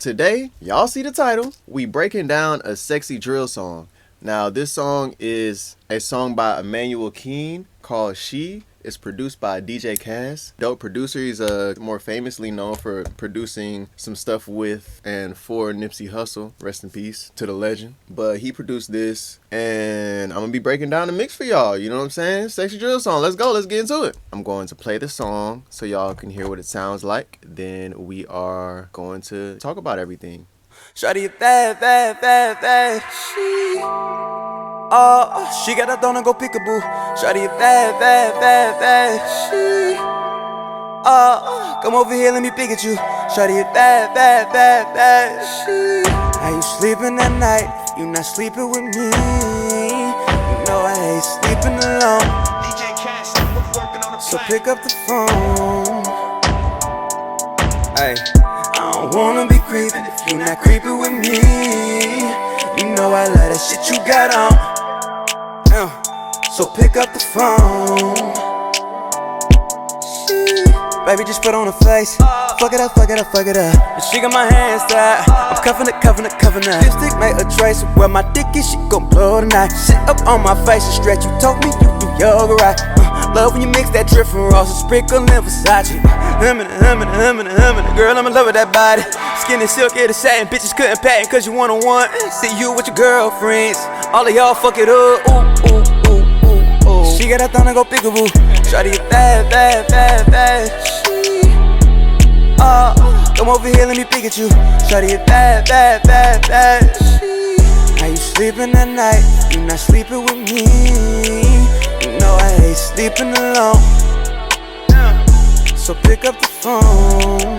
Today, y'all see the title, we breaking down a sexy drill song. Now, this song is a song by Immanuel called She. It's produced by Djay. Dope producer. He's more famously known for producing some stuff with and for Nipsey Hussle. Rest in peace to the legend. But he produced this, and I'm gonna be breaking down the mix for y'all. You know what I'm saying? Sexy drill song. Let's go. Let's get into it. I'm going to play the song so y'all can hear what it sounds like. Then we are going to talk about everything. Shawty bad, bad, bad, bad. She got a thong and go peekaboo. Shawty bad, bad, bad, bad. Come over here, let me peek at you. Shawty bad, bad, bad, bad. How you sleeping at night? You not sleeping with me. You know I hate sleeping alone. So pick up the phone. Ay, I don't wanna be creeping if you not creeping with me. You know I love that shit you got on. So pick up the phone. Baby, just put on a face. Fuck it up, fuck it up, fuck it up. And she got my hands tied. I'm cuffing it, cuffing it, cuffing it. Lipstick made a trace of where my dick is. She gon' blow tonight. Sit up on my face and stretch. You told me you do yoga right. Love when you mix that drip from Ross and sprinkle in Versace. Girl, I'm in love with that body. Skin is silky, the satin. Bitches couldn't patent cause you one-on-one. See you with your girlfriends. All of y'all fuck it up. Ooh, ooh, ooh, ooh, ooh. She got a thong and go peekaboo. Shawty bad, bad, bad, bad. Come over here, let me peek at you. Shawty bad, bad, bad, bad. How you sleeping at night? You not sleeping with me. You know I hate sleeping alone. So pick up the phone.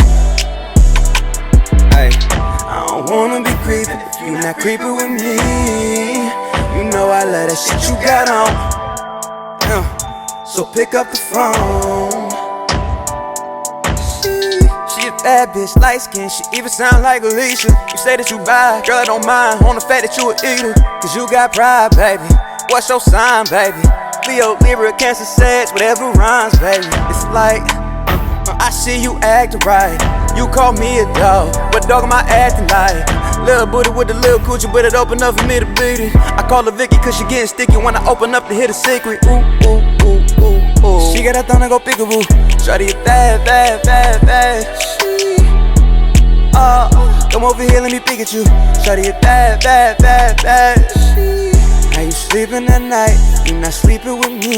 Ay, I don't wanna be creeping if you not creeping with me. You know I love that shit you got on. So pick up the phone. She a bad bitch, light skin. She even sound like Alicia. You say that you buy, girl I don't mind. On the fact that you a eater, cause you got pride, baby. What's your sign, baby? Leo, Libra, Cancer, Sag, whatever rhymes, baby. It's like I see you acting right. You call me a dog, but dog am I acting like? Little booty with the little coochie, but it open up for me to beat it. I call her Vicky cause she getting sticky when I open up to hit a secret. Ooh, ooh, ooh, ooh, ooh. She got a thong and go peekaboo. Shawty bad, bad, bad, bad. Come over here, let me peek at you. Shawty bad, bad, bad, bad. How you sleeping at night? You not sleeping with me.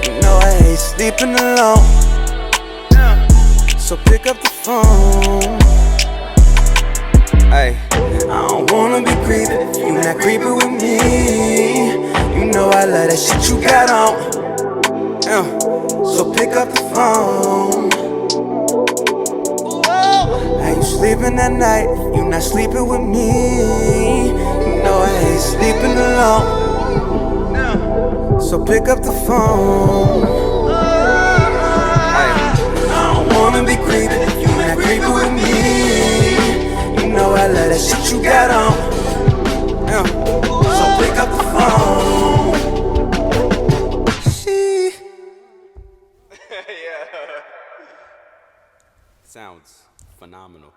You know I hate sleeping alone. So pick up the phone. Ay, I don't wanna be creeping if you not creeping with me. You know I love that shit you got on. So pick up the phone. How you sleeping at night? You not sleeping with me. You know I hate sleeping alone. So pick up the phone. I don't wanna be creeping if you not creeping with me. You know I love that shit you got on. So pick up the phone. She yeah. Sounds phenomenal.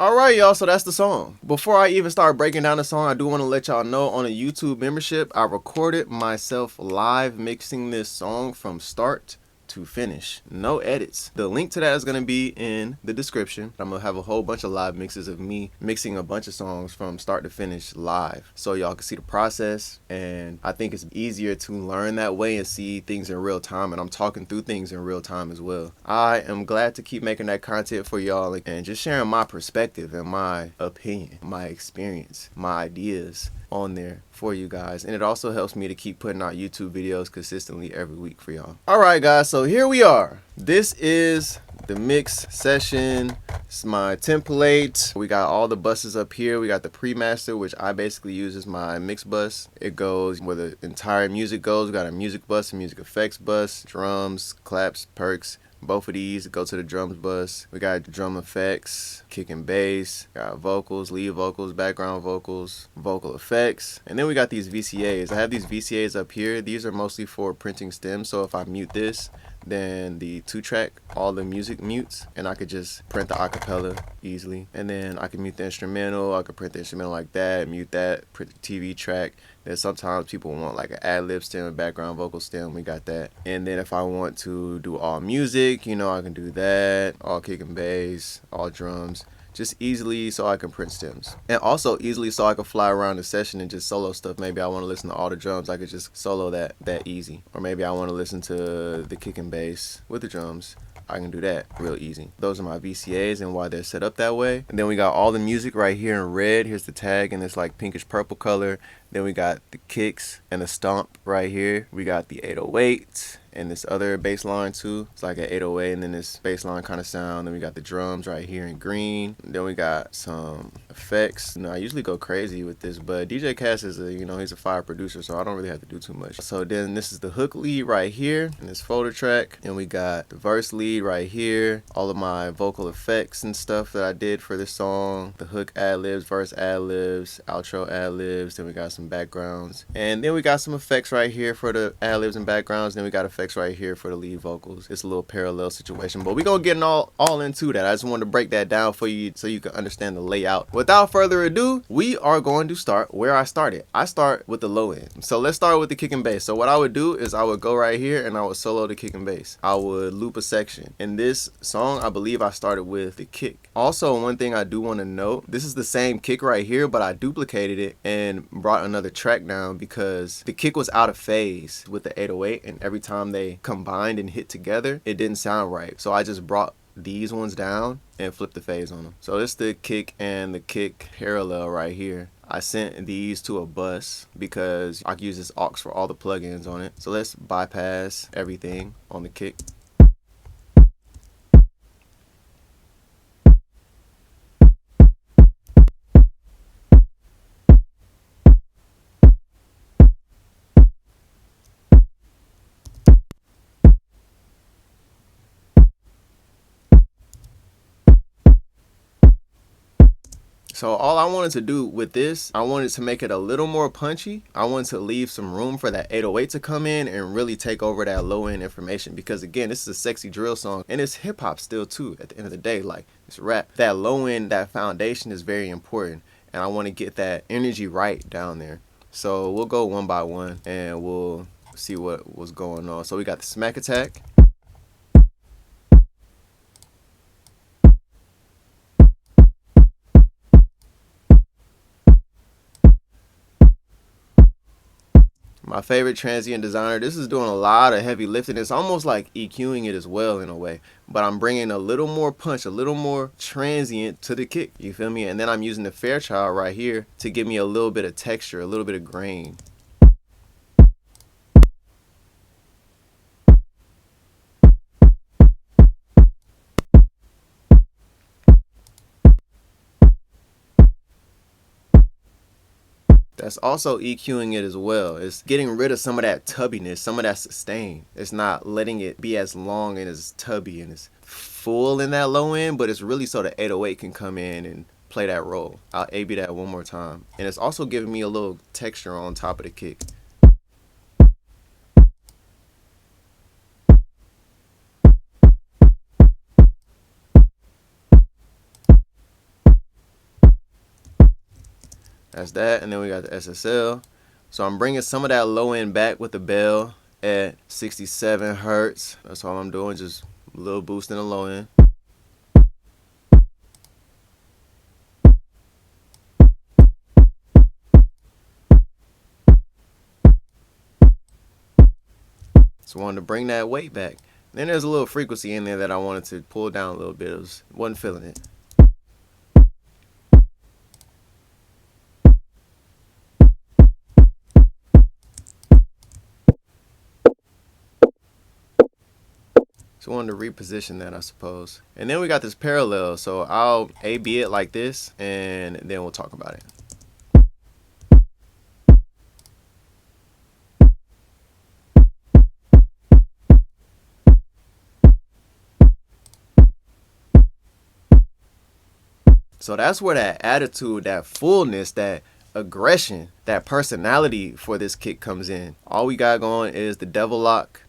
Alright, y'all, so that's the song. Before I even start breaking down the song, I do want to let y'all know on a YouTube membership, I recorded myself live mixing this song from start to finish. No edits. The link to that is going to be in the description. I'm going to have a whole bunch of live mixes of me mixing a bunch of songs from start to finish live, so y'all can see the process. And I think it's easier to learn that way and see things in real time, and I'm talking through things in real time as well. I am glad to keep making that content for y'all and just sharing my perspective and my opinion, my experience, my ideas on there for you guys. And it also helps me to keep putting out YouTube videos consistently every week for y'all. Alright guys, so here we are. This is the mix session. It's my template. We got all the buses up here. We got the pre-master, which I basically use as my mix bus. It goes where the entire music goes. We got a music bus, a music effects bus, drums, claps, perks. Both of these go to the drums bus. We got drum effects, kick and bass, got vocals, lead vocals, background vocals, vocal effects. And then we got these VCAs. I have these VCAs up here. These are mostly for printing stems, so if I mute this, than the 2-track, all the music mutes, and I could just print the acapella easily. And then I can mute the instrumental, I could print the instrumental like that, mute that, print the TV track. Then sometimes people want like an ad-lib stem, a background vocal stem, we got that. And then if I want to do all music, you know, I can do that, all kick and bass, all drums, just easily so I can print stems. And also easily so I can fly around the session and just solo stuff. Maybe I want to listen to all the drums, I could just solo that easy. Or maybe I want to listen to the kick and bass with the drums, I can do that real easy. Those are my VCAs and why they're set up that way. And then we got all the music right here in red. Here's the tag in this like pinkish purple color. Then we got the kicks and the stomp right here. We got the 808 and this other bass line too. It's like an 808 and then this bass line kind of sound. Then we got the drums right here in green. Then we got some effects. You know, I usually go crazy with this, but DJ Cass is a, you know, he's a fire producer, so I don't really have to do too much. So then this is the hook lead right here in this folder track. And we got the verse lead right here. All of my vocal effects and stuff that I did for this song. The hook ad-libs, verse ad-libs, outro ad-libs. Then we got some backgrounds. And then we got some effects right here for the ad-libs and backgrounds. Then we got effects right here for the lead vocals. It's a little parallel situation, but we're gonna get all into that. I just wanted to break that down for you so you can understand the layout. Without further ado, we are going to start where I started. I start with the low end. So let's start with the kick and bass. So what I would do is I would go right here and I would solo the kick and bass. I would loop a section. In this song, I believe I started with the kick. Also, one thing I do want to note, this is the same kick right here, but I duplicated it and brought another track down because the kick was out of phase with the 808, and every time they combined and hit together, it didn't sound right. So I just brought these ones down and flipped the phase on them. So it's the kick and the kick parallel right here. I sent these to a bus because I can use this aux for all the plugins on it. So let's bypass everything on the kick. So all I wanted to do with this, I wanted to make it a little more punchy. I wanted to leave some room for that 808 to come in and really take over that low end information, because again, this is a sexy drill song and it's hip hop still too at the end of the day. Like, it's rap. That low end, that foundation is very important, and I want to get that energy right down there. So we'll go one by one and we'll see what was going on. So we got the smack attack. My favorite transient designer. This is doing a lot of heavy lifting. It's almost like EQing it as well in a way, but I'm bringing a little more punch, a little more transient to the kick, you feel me? And then I'm using the Fairchild right here to give me a little bit of texture, a little bit of grain. That's also EQing it as well. It's getting rid of some of that tubbiness, some of that sustain. It's not letting it be as long and as tubby and as full in that low end, but it's really so the 808 can come in and play that role. I'll A-B that one more time. And it's also giving me a little texture on top of the kick. That's that, and then we got the SSL. So I'm bringing some of that low end back with the bell at 67 hertz. That's all I'm doing, just a little boost in the low end. So I wanted to bring that weight back. Then there's a little frequency in there that I wanted to pull down a little bit. Wasn't feeling it. So I wanted to reposition that, I suppose. And then we got this parallel, so I'll A-B it like this, and then we'll talk about it. So that's where that attitude, that fullness, that aggression, that personality for this kick comes in. All we got going is the devil lock.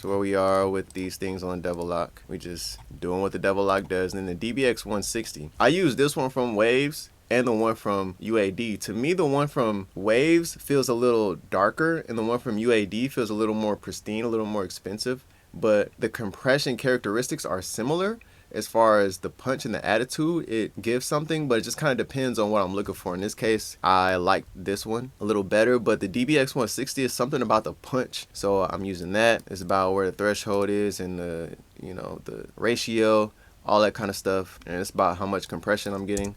So where we are with these things on double lock, we just doing what the double lock does. And then the DBX 160, I use this one from Waves and the one from UAD. To me, the one from Waves feels a little darker, and the one from UAD feels a little more pristine, a little more expensive. But the compression characteristics are similar. As far as the punch and the attitude, it gives something, but it just kind of depends on what I'm looking for. In this case, I like this one a little better, but the DBX 160 is something about the punch, so I'm using that. It's about where the threshold is and the, you know, the ratio, all that kind of stuff, and it's about how much compression I'm getting.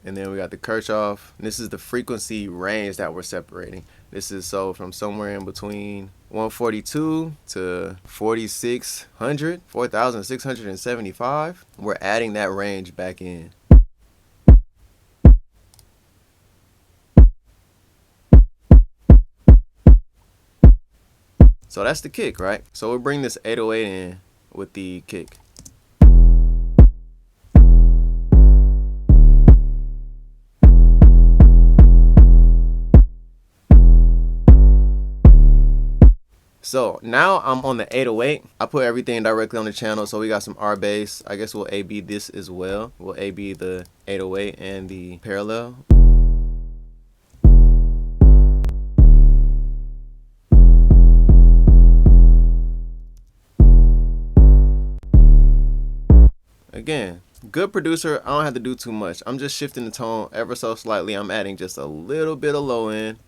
And then we got the Kirchhoff. And this is the frequency range that we're separating. This is so from somewhere in between 142 to 4600, 4675. We're adding that range back in. So that's the kick, right? So we'll bring this 808 in with the kick. So now I'm on the 808. I put everything directly on the channel. So we got some R bass. I guess we'll A/B this as well. We'll A/B the 808 and the parallel. Again, good producer, I don't have to do too much. I'm just shifting the tone ever so slightly. I'm adding just a little bit of low end.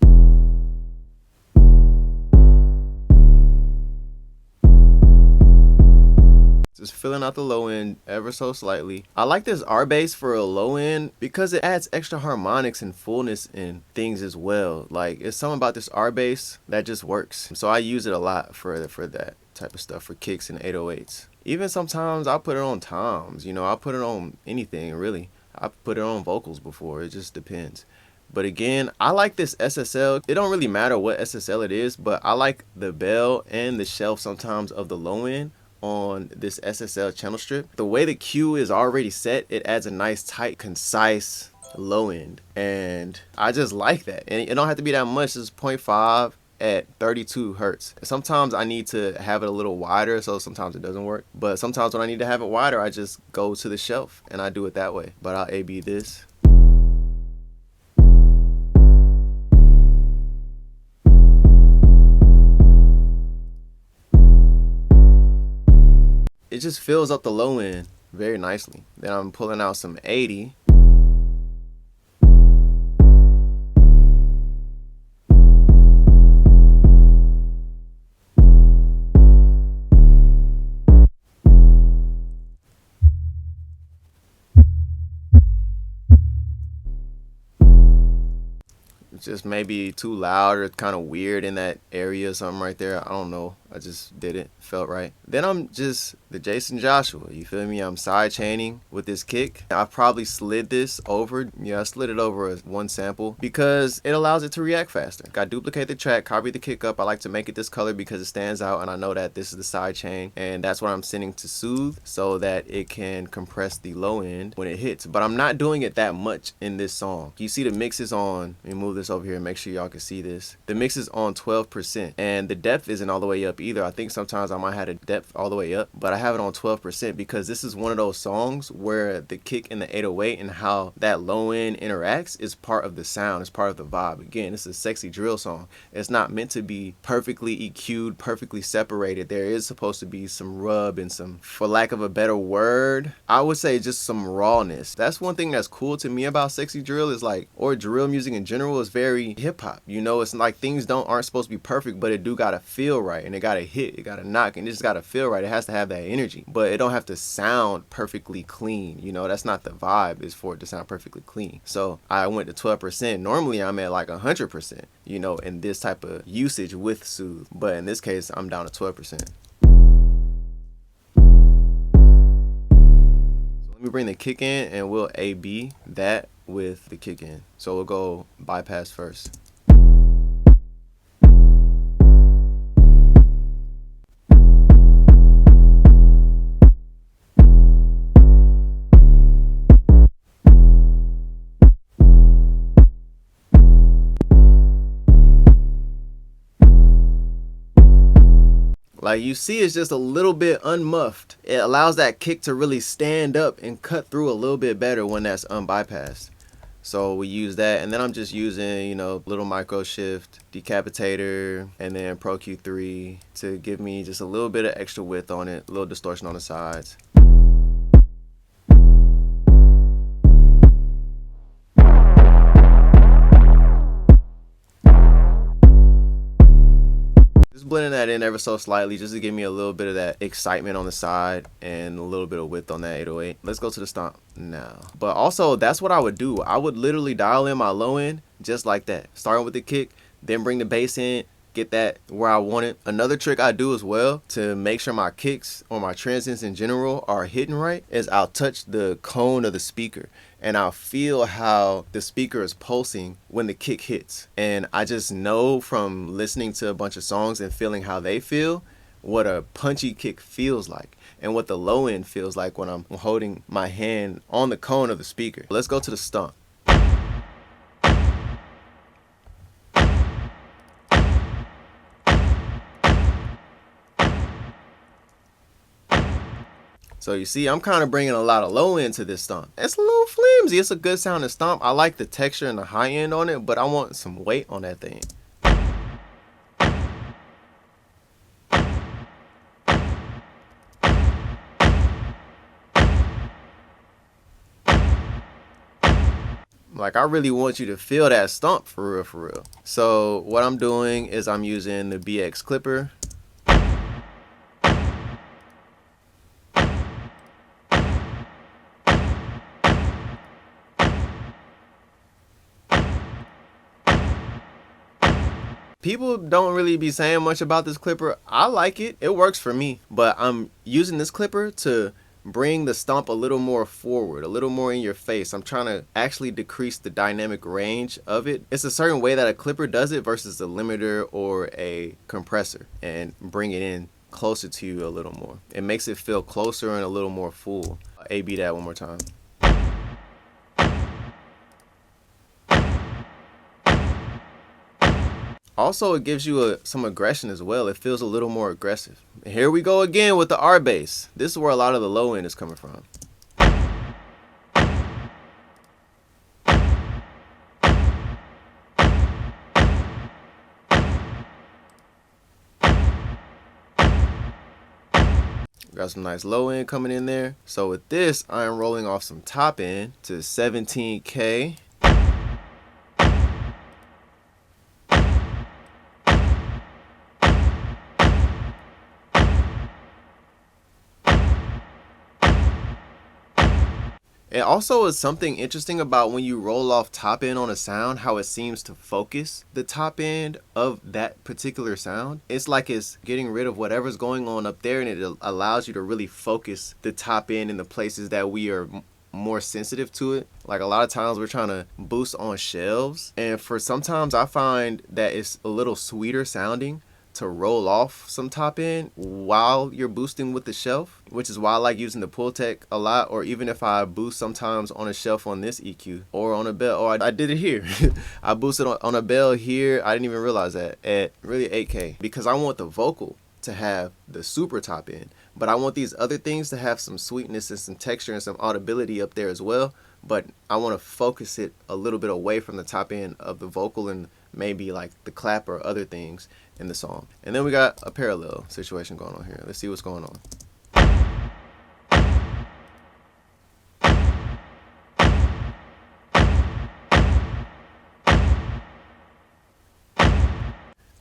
Just filling out the low end ever so slightly. I like this R bass for a low end because it adds extra harmonics and fullness in things as well. Like, it's something about this R bass that just works. So I use it a lot for that type of stuff, for kicks and 808s. Even sometimes I'll put it on toms, you know, I'll put it on anything really. I've put it on vocals before, it just depends. But again, I like this SSL. It don't really matter what SSL it is, but I like the bell and the shelf sometimes of the low end on this SSL channel strip. The way the Q is already set, it adds a nice, tight, concise low end. And I just like that. And it don't have to be that much. It's 0.5 at 32 hertz. Sometimes I need to have it a little wider, so sometimes it doesn't work. But sometimes when I need to have it wider, I just go to the shelf and I do it that way. But I'll A/B this. It just fills up the low end very nicely. Then I'm pulling out some 80. It's just maybe too loud or kind of weird in that area or something right there. I don't know. I just did it. Felt right. Then I'm just the Jason Joshua. You feel me? I'm side chaining with this kick. I probably slid this over. Yeah, I slid it over one sample because it allows it to react faster. I duplicate the track, copy the kick up. I like to make it this color because it stands out, and I know that this is the side chain, and that's what I'm sending to Soothe so that it can compress the low end when it hits. But I'm not doing it that much in this song. You see the mix is on. Let me move this over here and make sure y'all can see this. The mix is on 12%, and the depth isn't all the way up either. I think sometimes I might have a depth all the way up, but I have it on 12% because this is one of those songs where the kick and the 808 and how that low end interacts is part of the sound, it's part of the vibe. Again, it's a sexy drill song. It's not meant to be perfectly EQ'd, perfectly separated. There is supposed to be some rub and some, for lack of a better word, I would say just some rawness. That's one thing that's cool to me about sexy drill is like, or drill music in general, is very hip hop. You know, it's like things aren't supposed to be perfect, but it do gotta feel right, and it gotta hit, it gotta knock, and it just gotta feel right. It has to have that energy, but it don't have to sound perfectly clean. You know, that's not the vibe, is for it to sound perfectly clean. So I went to 12%. Normally I'm at like 100%, you know, in this type of usage with Soothe, but in this case I'm down to 12%. So let me bring the kick in and we'll A/B that with the kick in. So we'll go bypass first. Like you see, it's just a little bit unmuffed. It allows that kick to really stand up and cut through a little bit better when that's unbypassed. So we use that, and then I'm just using, you know, little micro shift, decapitator, and then Pro Q3 to give me just a little bit of extra width on it, a little distortion on the sides. Just blending that in ever so slightly just to give me a little bit of that excitement on the side and a little bit of width on that 808. Let's go to the stomp now. But also, that's what I would do. I would literally dial in my low end just like that. Starting with the kick, then bring the bass in, get that where I want it. Another trick I do as well to make sure my kicks or my transients in general are hitting right is I'll touch the cone of the speaker and I'll feel how the speaker is pulsing when the kick hits. And I just know from listening to a bunch of songs and feeling how they feel what a punchy kick feels like and what the low end feels like when I'm holding my hand on the cone of the speaker. Let's go to the stomp. So you see, I'm kind of bringing a lot of low end to this stomp. It's a little flimsy. It's a good sounding stomp. I like the texture and the high end on it, but I want some weight on that thing. Like, I really want you to feel that stomp for real, for real. So what I'm doing is I'm using the BX clipper. People don't really be saying much about this clipper. I like it. It works for me. But I'm using this clipper to bring the stomp a little more forward, a little more in your face. I'm trying to actually decrease the dynamic range of it. It's a certain way that a clipper does it versus a limiter or a compressor, and bring it in closer to you a little more. It makes it feel closer and a little more full. A-B that one more time. Also, it gives you some aggression as well. It feels a little more aggressive. And here we go again with the R bass. This is where a lot of the low end is coming from. Got some nice low end coming in there. So with this, I am rolling off some top end to 17K. It also is something interesting about when you roll off top end on a sound, how it seems to focus the top end of that particular sound. It's like it's getting rid of whatever's going on up there, and it allows you to really focus the top end in the places that we are more sensitive to it. Like a lot of times we're trying to boost on shelves, and for sometimes I find that it's a little sweeter sounding to roll off some top end while you're boosting with the shelf, which is why I like using the pull tech a lot. Or even if I boost sometimes on a shelf on this EQ or on a bell, or I did it here. I boosted on a bell here. I didn't even realize that at really 8K, because I want the vocal to have the super top end, but I want these other things to have some sweetness and some texture and some audibility up there as well. But I want to focus it a little bit away from the top end of the vocal and maybe like the clap or other things in the song. And then we got a parallel situation going on here. Let's see what's going on.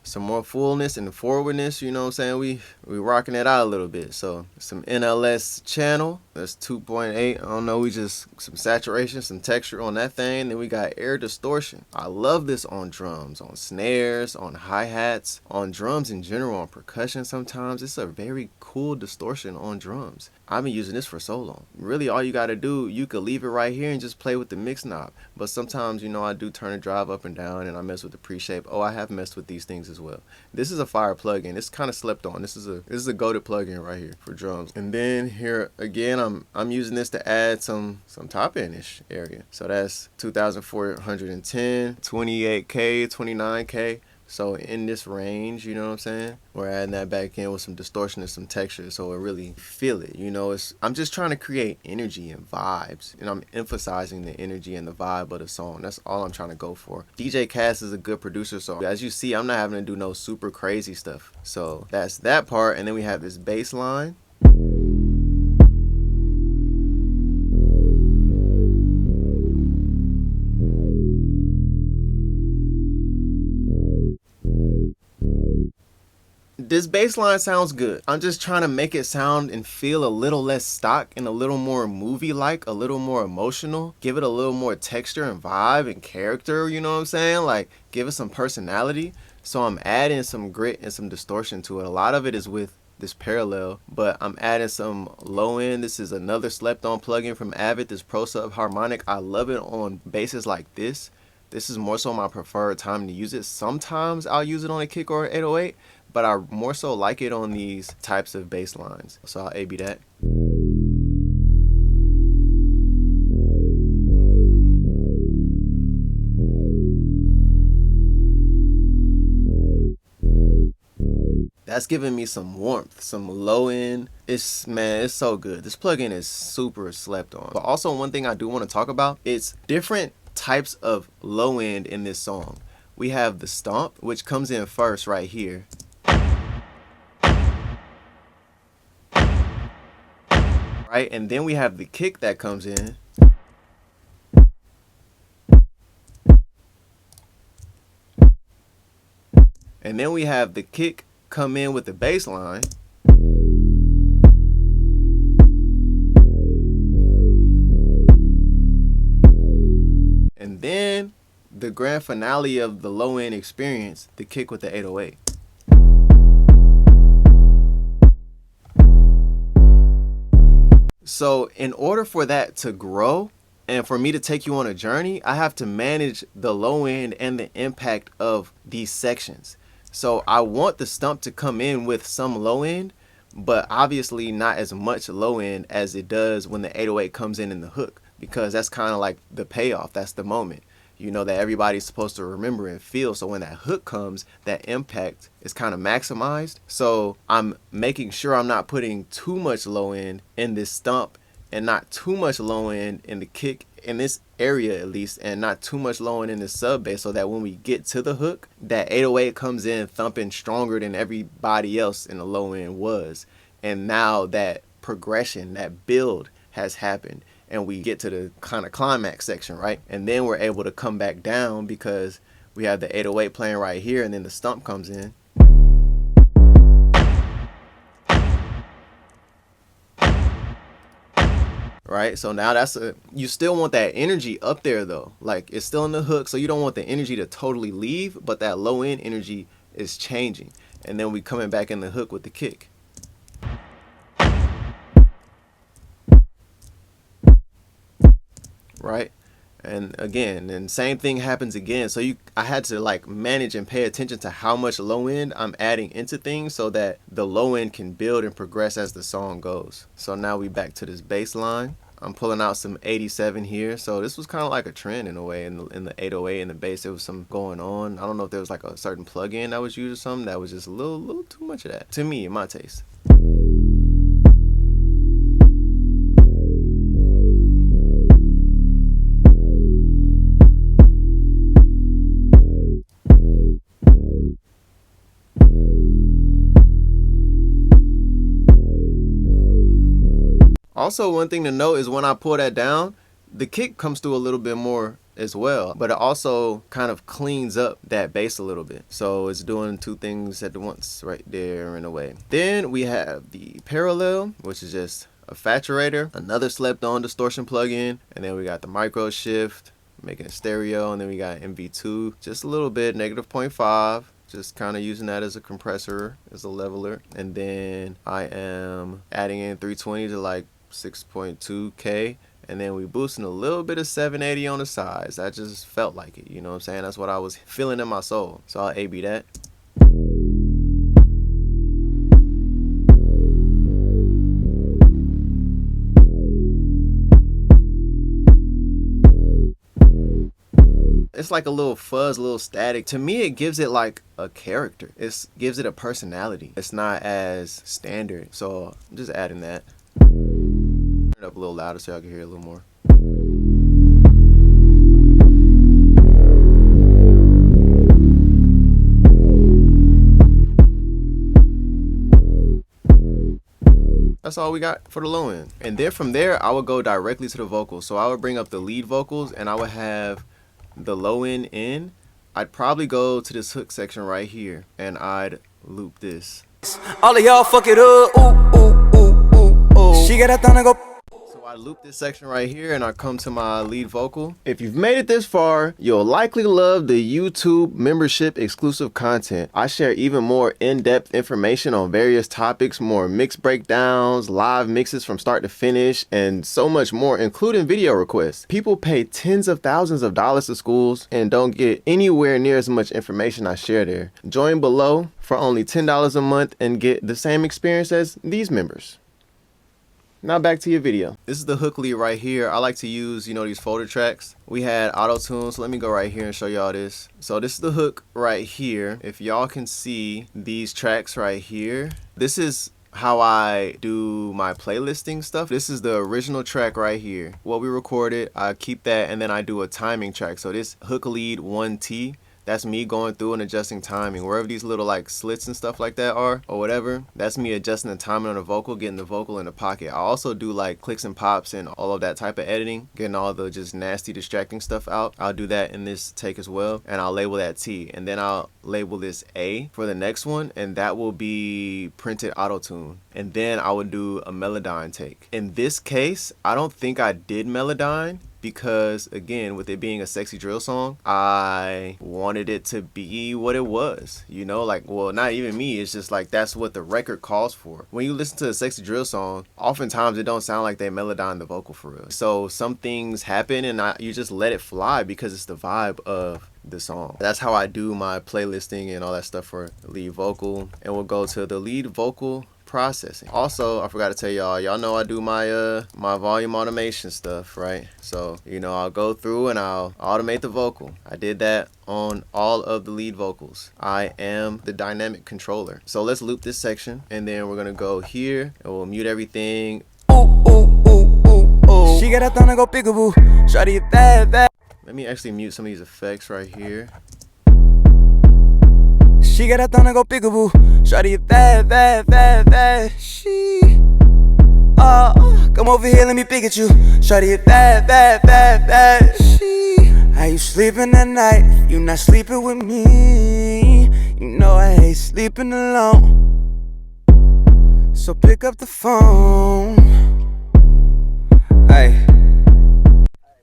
Some more fullness and forwardness, you know what I'm saying? We rocking it out a little bit. So some NLS channel, that's 2.8. I don't know, we just some saturation, some texture on that thing. Then we got air distortion. I love this on drums, on snares, on hi-hats, on drums in general, on percussion sometimes. It's a very cool distortion on drums. I've been using this for so long. Really, all you got to do, you could leave it right here and just play with the mix knob. But sometimes, you know, I do turn the drive up and down and I mess with the pre-shape. Oh, I have messed with these things as well. This is a fire plugin. It's kind of slept on. This is a goated plugin right here for drums. And then here again, I'm using this to add some top end-ish area. So that's 2,410, 28K, 29K. So in this range, you know what I'm saying? We're adding that back in with some distortion and some texture, so it really feel it. You know, I'm just trying to create energy and vibes, and I'm emphasizing the energy and the vibe of the song. That's all I'm trying to go for. DJ Cass is a good producer, so as you see, I'm not having to do no super crazy stuff. So that's that part, and then we have this bass line. This bass line sounds good. I'm just trying to make it sound and feel a little less stock and a little more movie-like, a little more emotional. Give it a little more texture and vibe and character, you know what I'm saying? Like, give it some personality. So I'm adding some grit and some distortion to it. A lot of it is with this parallel, but I'm adding some low end. This is another slept on plugin from Avid, this Pro Sub harmonic. I love it on basses like this. This is more so my preferred time to use it. Sometimes I'll use it on a kick or 808, but I more so like it on these types of bass lines. So I'll A-B that. That's giving me some warmth, some low end. Man, it's so good. This plugin is super slept on. But also one thing I do want to talk about, it's different types of low end in this song. We have the stomp, which comes in first right here. Right, and then we have the kick that comes in. And then we have the kick come in with the bass line. And then the grand finale of the low end experience, the kick with the 808. So in order for that to grow and for me to take you on a journey, I have to manage the low end and the impact of these sections. So I want the stump to come in with some low end, but obviously not as much low end as it does when the 808 comes in the hook, because that's kind of like the payoff. That's the moment, you know, that everybody's supposed to remember and feel. So when that hook comes, that impact is kind of maximized. So I'm making sure I'm not putting too much low end in this stump and not too much low end in the kick, in this area at least, and not too much low end in the sub bass, so that when we get to the hook, that 808 comes in thumping stronger than everybody else in the low end was. And now that progression, that build has happened, and we get to the kind of climax section, right? And then we're able to come back down because we have the 808 playing right here, and then the stump comes in. Right, so now you still want that energy up there though. Like, it's still in the hook, so you don't want the energy to totally leave, but that low end energy is changing. And then we coming back in the hook with the kick. Right, and again, and same thing happens again. So I had to like manage and pay attention to how much low end I'm adding into things so that the low end can build and progress as the song goes. So now we back to this bass line. I'm pulling out some 87 here. So this was kind of like a trend in a way in the 808 and the bass. There was some going on. I don't know if there was like a certain plugin that was used or something that was just a little too much of that to me, in my taste. Also, one thing to note is when I pull that down, the kick comes through a little bit more as well, but it also kind of cleans up that bass a little bit. So it's doing two things at once right there in a way. Then we have the parallel, which is just a saturator, another slept on distortion plugin, and then we got the micro shift, making it stereo, and then we got MV2, just a little bit, -0.5. Just kind of using that as a compressor, as a leveler. And then I am adding in 320 to like 6.2K, and then we boosting a little bit of 780 on the sides. That just felt like it, you know what I'm saying? That's what I was feeling in my soul. So I'll A-B that. It's it's like a little fuzz, a little static. To me, it gives it like a character. It gives it a personality. It's not as standard. So I'm just adding that. Turn it up a little louder so y'all can hear it a little more. That's all we got for the low end. And then from there, I would go directly to the vocals. So I would bring up the lead vocals and I would have the low end in. I'd probably go to this hook section right here and I'd loop this. All of y'all fuck it up. Ooh, ooh, ooh, ooh, ooh. She got that thing to go. So I loop this section right here and I come to my lead vocal. If you've made it this far, you'll likely love the YouTube membership exclusive content. I share even more in-depth information on various topics, more mix breakdowns, live mixes from start to finish, and so much more, including video requests. People pay tens of thousands of dollars to schools and don't get anywhere near as much information I share there. Join below for only $10 a month and get the same experience as these members. Now back to your video. This is the hook lead right here. I like to use, you know, these folder tracks. We had auto tune, so let me go right here and show y'all this. So this is the hook right here. If y'all can see these tracks right here, this is how I do my playlisting stuff. This is the original track right here. What we recorded, I keep that, and then I do a timing track. So this hook lead 1T, that's me going through and adjusting timing. Wherever these little like slits and stuff like that are or whatever, that's me adjusting the timing on the vocal, getting the vocal in the pocket. I also do like clicks and pops and all of that type of editing, getting all the just nasty distracting stuff out. I'll do that in this take as well, and I'll label that T, and then I'll label this A for the next one, and that will be printed auto tune. And then I would do a Melodyne take. In this case, I don't think I did Melodyne, because again, with it being a sexy drill song, I wanted it to be what it was, you know, like, well, not even me, it's just like that's what the record calls for. When you listen to a sexy drill song, oftentimes it don't sound like they melodyne the vocal for real. So some things happen and you just let it fly because it's the vibe of the song. That's how I do my playlisting and all that stuff for lead vocal. And we'll go to the lead vocal processing. Also, I forgot to tell y'all know I do my my volume automation stuff, right? So, you know, I'll go through and I'll automate the vocal. I did that on all of the lead vocals. I am the dynamic controller. So let's loop this section, and then we're gonna go here and we'll mute everything. Ooh, ooh, ooh, ooh, ooh. She got that thing to go peekaboo. Shawty it bad, bad. Let me actually mute some of these effects right here. She got that thing to go peekaboo. Shawty it bad, bad, bad, bad. She come over here, let me pick at you. Shawty it bad, bad, bad, bad. She how you sleeping at night? You not sleeping with me. You know I hate sleeping alone. So pick up the phone. Hey.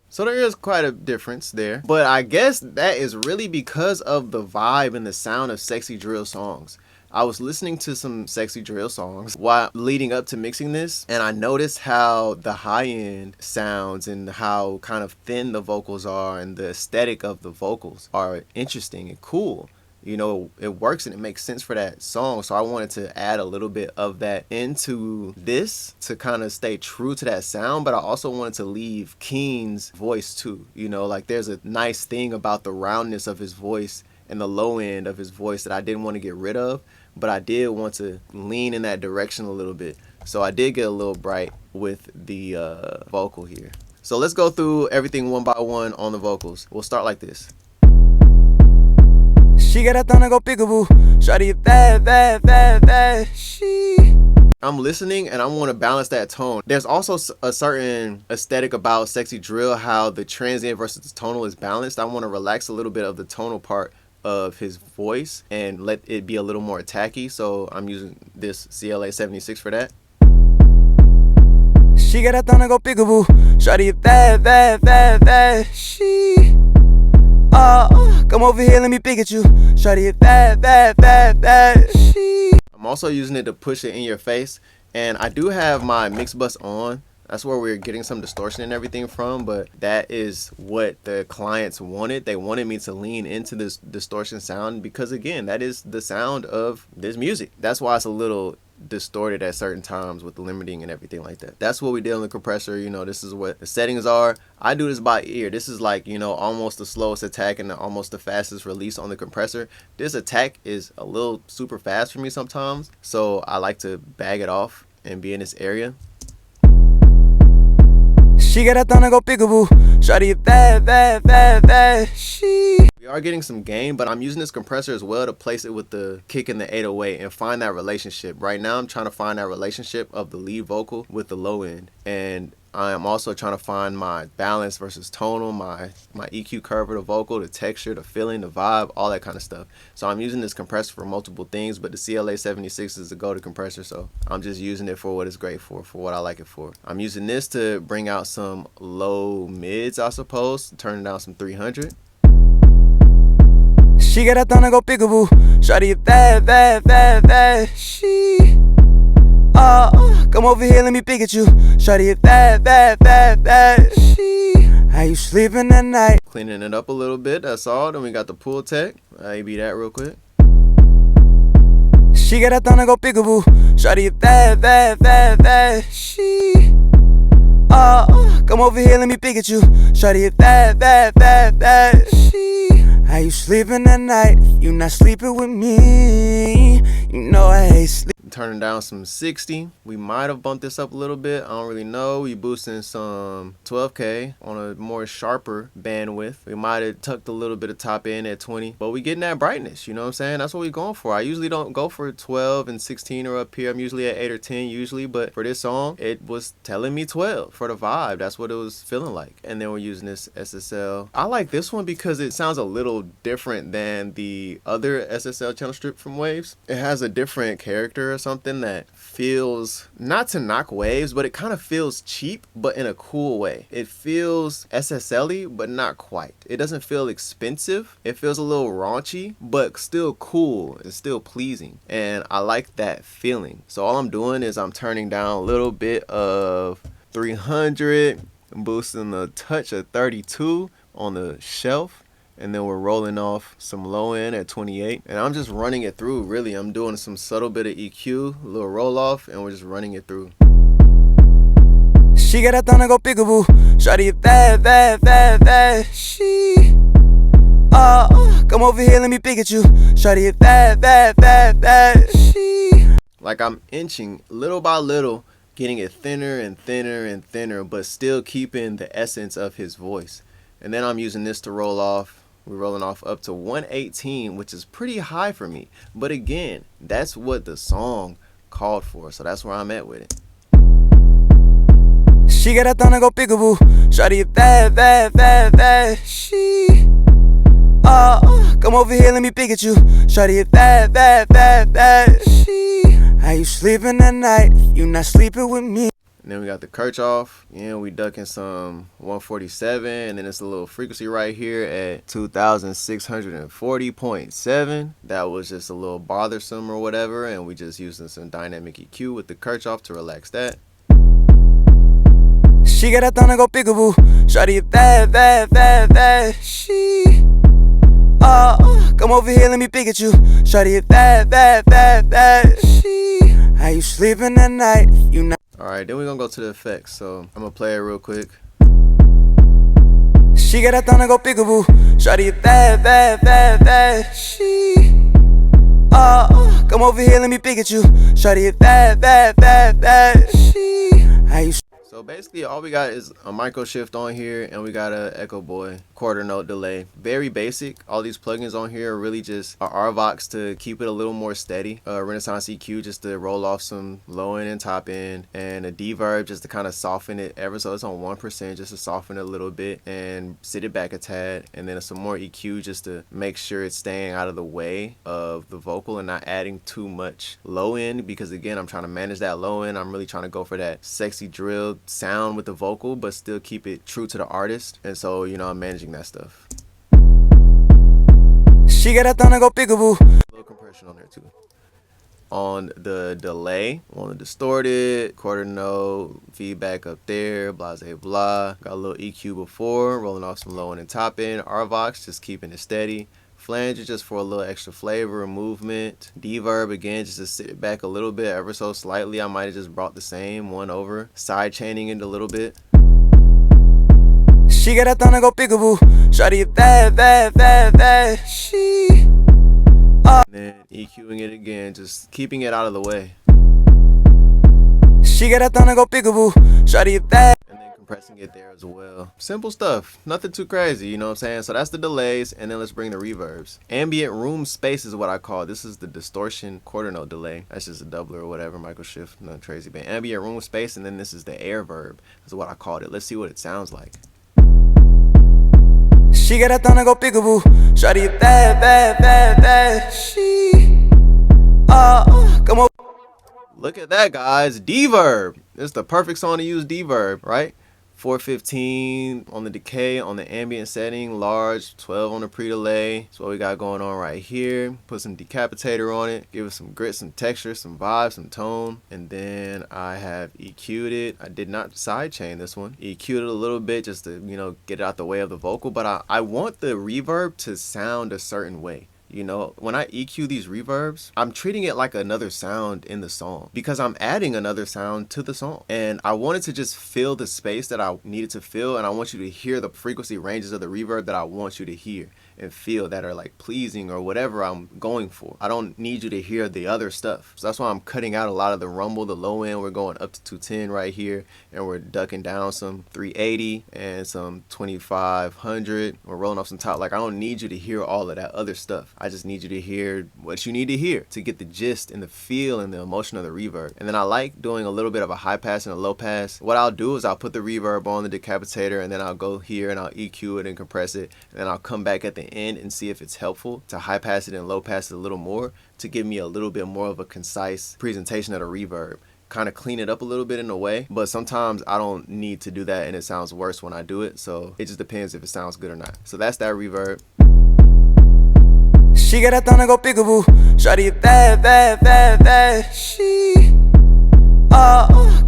So there is quite a difference there, but I guess that is really because of the vibe and the sound of sexy drill songs. I was listening to some sexy drill songs while leading up to mixing this, and I noticed how the high end sounds and how kind of thin the vocals are and the aesthetic of the vocals are interesting and cool. You know, it works and it makes sense for that song. So I wanted to add a little bit of that into this to kind of stay true to that sound. But I also wanted to leave Keen's voice too. You know, like there's a nice thing about the roundness of his voice and the low end of his voice that I didn't want to get rid of. But I did want to lean in that direction a little bit. So I did get a little bright with the vocal here. So let's go through everything one by one on the vocals. We'll start like this. She got that thing to go peekaboo. Shawty it bad, bad, bad, bad. She I'm listening and I want to balance that tone. There's also a certain aesthetic about sexy drill, how the transient versus the tonal is balanced. I want to relax a little bit of the tonal part of his voice and let it be a little more attacky. So I'm using this CLA 76 for that. She got that thing to go peekaboo. Shawty it bad, bad, bad, bad. She come over here, let me pick at you. Shawty it bad, bad, bad, bad. She I'm also using it to push it in your face, and I do have my mix bus on. That's where we're getting some distortion and everything from, but that is what the clients wanted. They wanted me to lean into this distortion sound because, again, that is the sound of this music. That's why it's a little distorted at certain times with the limiting and everything like that. That's what we did on the compressor. You know, this is what the settings are. I do this by ear. This is like, you know, almost the slowest attack and almost the fastest release on the compressor. This attack is a little super fast for me sometimes, so I like to bag it off and be in this area. She got a thong to go peekaboo. Shawty a bad, bad, bad, bad. We are getting some gain, but I'm using this compressor as well to place it with the kick and the 808 and find that relationship. Right now I'm trying to find that relationship of the lead vocal with the low end, and I am also trying to find my balance versus tonal, my EQ curve of the vocal, the texture, the feeling, the vibe, all that kind of stuff. So I'm using this compressor for multiple things, but the CLA 76 is the go-to compressor, so I'm just using it for what it's great for what I like it for. I'm using this to bring out some low mids, I suppose, turning down some 300. She got a thong to go peekaboo. Shawty a bad, bad, bad, bad. Come over here, let me peek at you. Shawty a bad, bad, bad, bad. How you sleeping at night? Cleaning it up a little bit, that's all. Then we got the pull tech. A-B that real quick. She got a thong to go peekaboo. Shawty a bad, bad, bad, bad. Come over here, let me peek at you. Shawty a bad, bad, bad, bad. How you sleeping at night? You not sleeping with me. You know I hate sleep. Turning down some 60. We might have bumped this up a little bit. I don't really know. We boosting some 12K on a more sharper bandwidth. We might have tucked a little bit of top end at 20, but we getting that brightness. You know what I'm saying? That's what we going for. I usually don't go for 12 and 16 or up here. I'm usually at 8 or 10 usually, but for this song, it was telling me 12 for the vibe. That's what it was feeling like. And then we're using this SSL. I like this one because it sounds a little different than the other SSL channel strip from Waves. It has a different character or something that feels, not to knock Waves, but it kind of feels cheap, but in a cool way. It feels SSL-y, but not quite. It doesn't feel expensive. It feels a little raunchy, but still cool and still pleasing. And I like that feeling. So all I'm doing is I'm turning down a little bit of 300, boosting a touch of 32 on the shelf. And then we're rolling off some low end at 28, and I'm just running it through. Really, I'm doing some subtle bit of EQ, a little roll off, and we're just running it through. She got a thong to go peekaboo. Shawty a bad, bad, bad, bad. Come over here, let me peek at you. Shawty a bad, bad, bad, bad. Like I'm inching little by little, getting it thinner and thinner and thinner, but still keeping the essence of his voice. And then I'm using this to roll off. We're rolling off up to 118, which is pretty high for me. But again, that's what the song called for, so that's where I'm at with it. She got a thong to go peekaboo. Shawty a bad, bad, bad, bad. Come over here, let me peek at you. Shawty a bad, bad, bad, bad. How you sleeping at night? You not sleeping with me. And then we got the Kirchhoff, and we ducking some 147, and then it's a little frequency right here at 2640.7. That was just a little bothersome or whatever, and we just using some dynamic EQ with the Kirchhoff to relax that. She got a thong to go peekaboo. Shawty a bad, bad, bad, bad. Come over here, let me peek at you. Shawty a bad, bad, bad, bad. How you sleeping at night? You not. Alright, then we're gonna go to the effects, so I'm gonna play it real quick. She got a thong to go peekaboo. Shawty a bad, bad, bad, bad. Come over here, let me peek at you. Shawty a bad, bad, bad, bad. How you? So basically all we got is a micro shift on here, and we got a Echo Boy quarter note delay. Very basic. All these plugins on here are really just a RVox to keep it a little more steady, Renaissance EQ just to roll off some low end and top end, and a deverb just to kind of soften it ever so it's on 1%, just to soften it a little bit and sit it back a tad, and then some more EQ just to make sure it's staying out of the way of the vocal and not adding too much low end, because again, I'm trying to manage that low end. I'm really trying to go for that sexy drill sound with the vocal, but still keep it true to the artist. And so, you know, I'm managing that stuff. She got a thong to go peekaboo. A little compression on there too. On the delay, on the distorted, quarter note, feedback up there, blah, blah, blah. Got a little EQ before, rolling off some low end and top end. RVox, just keeping it steady. Flanger just for a little extra flavor and movement. Deverb again just to sit it back a little bit, ever so slightly. I might have just brought the same one over. Side chaining it a little bit. She got a thong to go peekaboo. Shawty a bad, bad, bad, bad. She. And then EQing it again, just keeping it out of the way. She got a thong to go peekaboo. Shawty a bad. And then compressing it there as well. Simple stuff, nothing too crazy, you know what I'm saying? So that's the delays, and then let's bring the reverbs. Ambient room space is what I call it. This is the distortion quarter note delay. That's just a doubler or whatever, micro shift, nothing crazy. But ambient room space, and then this is the air verb. That's what I called it. Let's see what it sounds like. She got a thong to go peekaboo. Shawty a bad, bad, bad, bad. She. Come on. Look at that, guys. Deverb. It's the perfect song to use deverb, right? 415 on the decay on the ambient setting, large, 12 on the pre-delay. That's what we got going on right here. Put some decapitator on it, give it some grit, some texture, some vibe, some tone. And then I have EQ'd it. I did not sidechain this one. EQ'd it a little bit just to, you know, get it out the way of the vocal. But I want the reverb to sound a certain way. You know, when I EQ these reverbs, I'm treating it like another sound in the song because I'm adding another sound to the song. And I wanted to just fill the space that I needed to fill, and I want you to hear the frequency ranges of the reverb that I want you to hear and feel that are like pleasing or whatever I'm going for. I don't need you to hear the other stuff. So that's why I'm cutting out a lot of the rumble, the low end. We're going up to 210 right here, and we're ducking down some 380 and some 2500. We're rolling off some top. Like, I don't need you to hear all of that other stuff. I just need you to hear what you need to hear to get the gist and the feel and the emotion of the reverb. And then I like doing a little bit of a high pass and a low pass. What I'll do is I'll put the reverb on the decapitator, and then I'll go here and I'll EQ it and compress it, and then I'll come back at the end and see if it's helpful to high pass it and low pass it a little more to give me a little bit more of a concise presentation of the reverb. Kind of clean it up a little bit in a way, but sometimes I don't need to do that and it sounds worse when I do it, so it just depends if it sounds good or not. So that's that reverb. She got a thong to go peekaboo. Shawty a bad, bad, bad, bad. She.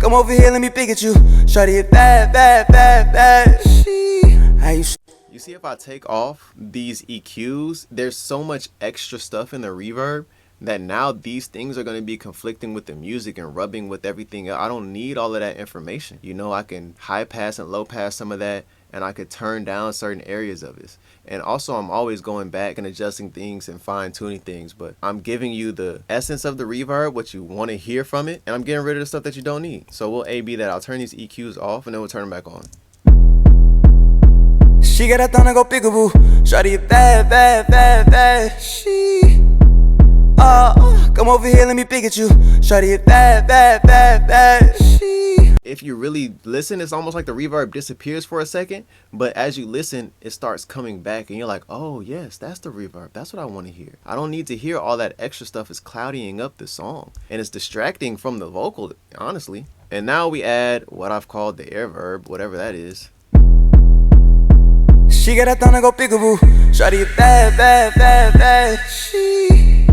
Come over here, let me pick at you. Shawty a bad, bad, bad, bad. She. How You see, if I take off these EQs, there's so much extra stuff in the reverb that now these things are going to be conflicting with the music and rubbing with everything else. I don't need all of that information. You know, I can high pass and low pass some of that, and I could turn down certain areas of it. And also, I'm always going back and adjusting things and fine-tuning things, but I'm giving you the essence of the reverb, what you want to hear from it, and I'm getting rid of the stuff that you don't need. So we'll A/B that. I'll turn these EQs off, and then we'll turn them back on. She got a thong to go peekaboo. Shawty a bad, bad, bad, bad. She. Come over here, let me pick at you. Shawty a bad, bad, bad, bad. She. If you really listen, it's almost like the reverb disappears for a second, but as you listen, it starts coming back, and you're like, oh yes, that's the reverb. That's what I want to hear. I don't need to hear all that extra stuff is cloudying up the song, and it's distracting from the vocal, honestly. And now we add what I've called the air verb, whatever that is. She got a thong to go peekaboo. Shawty a bad, bad, bad, bad. She.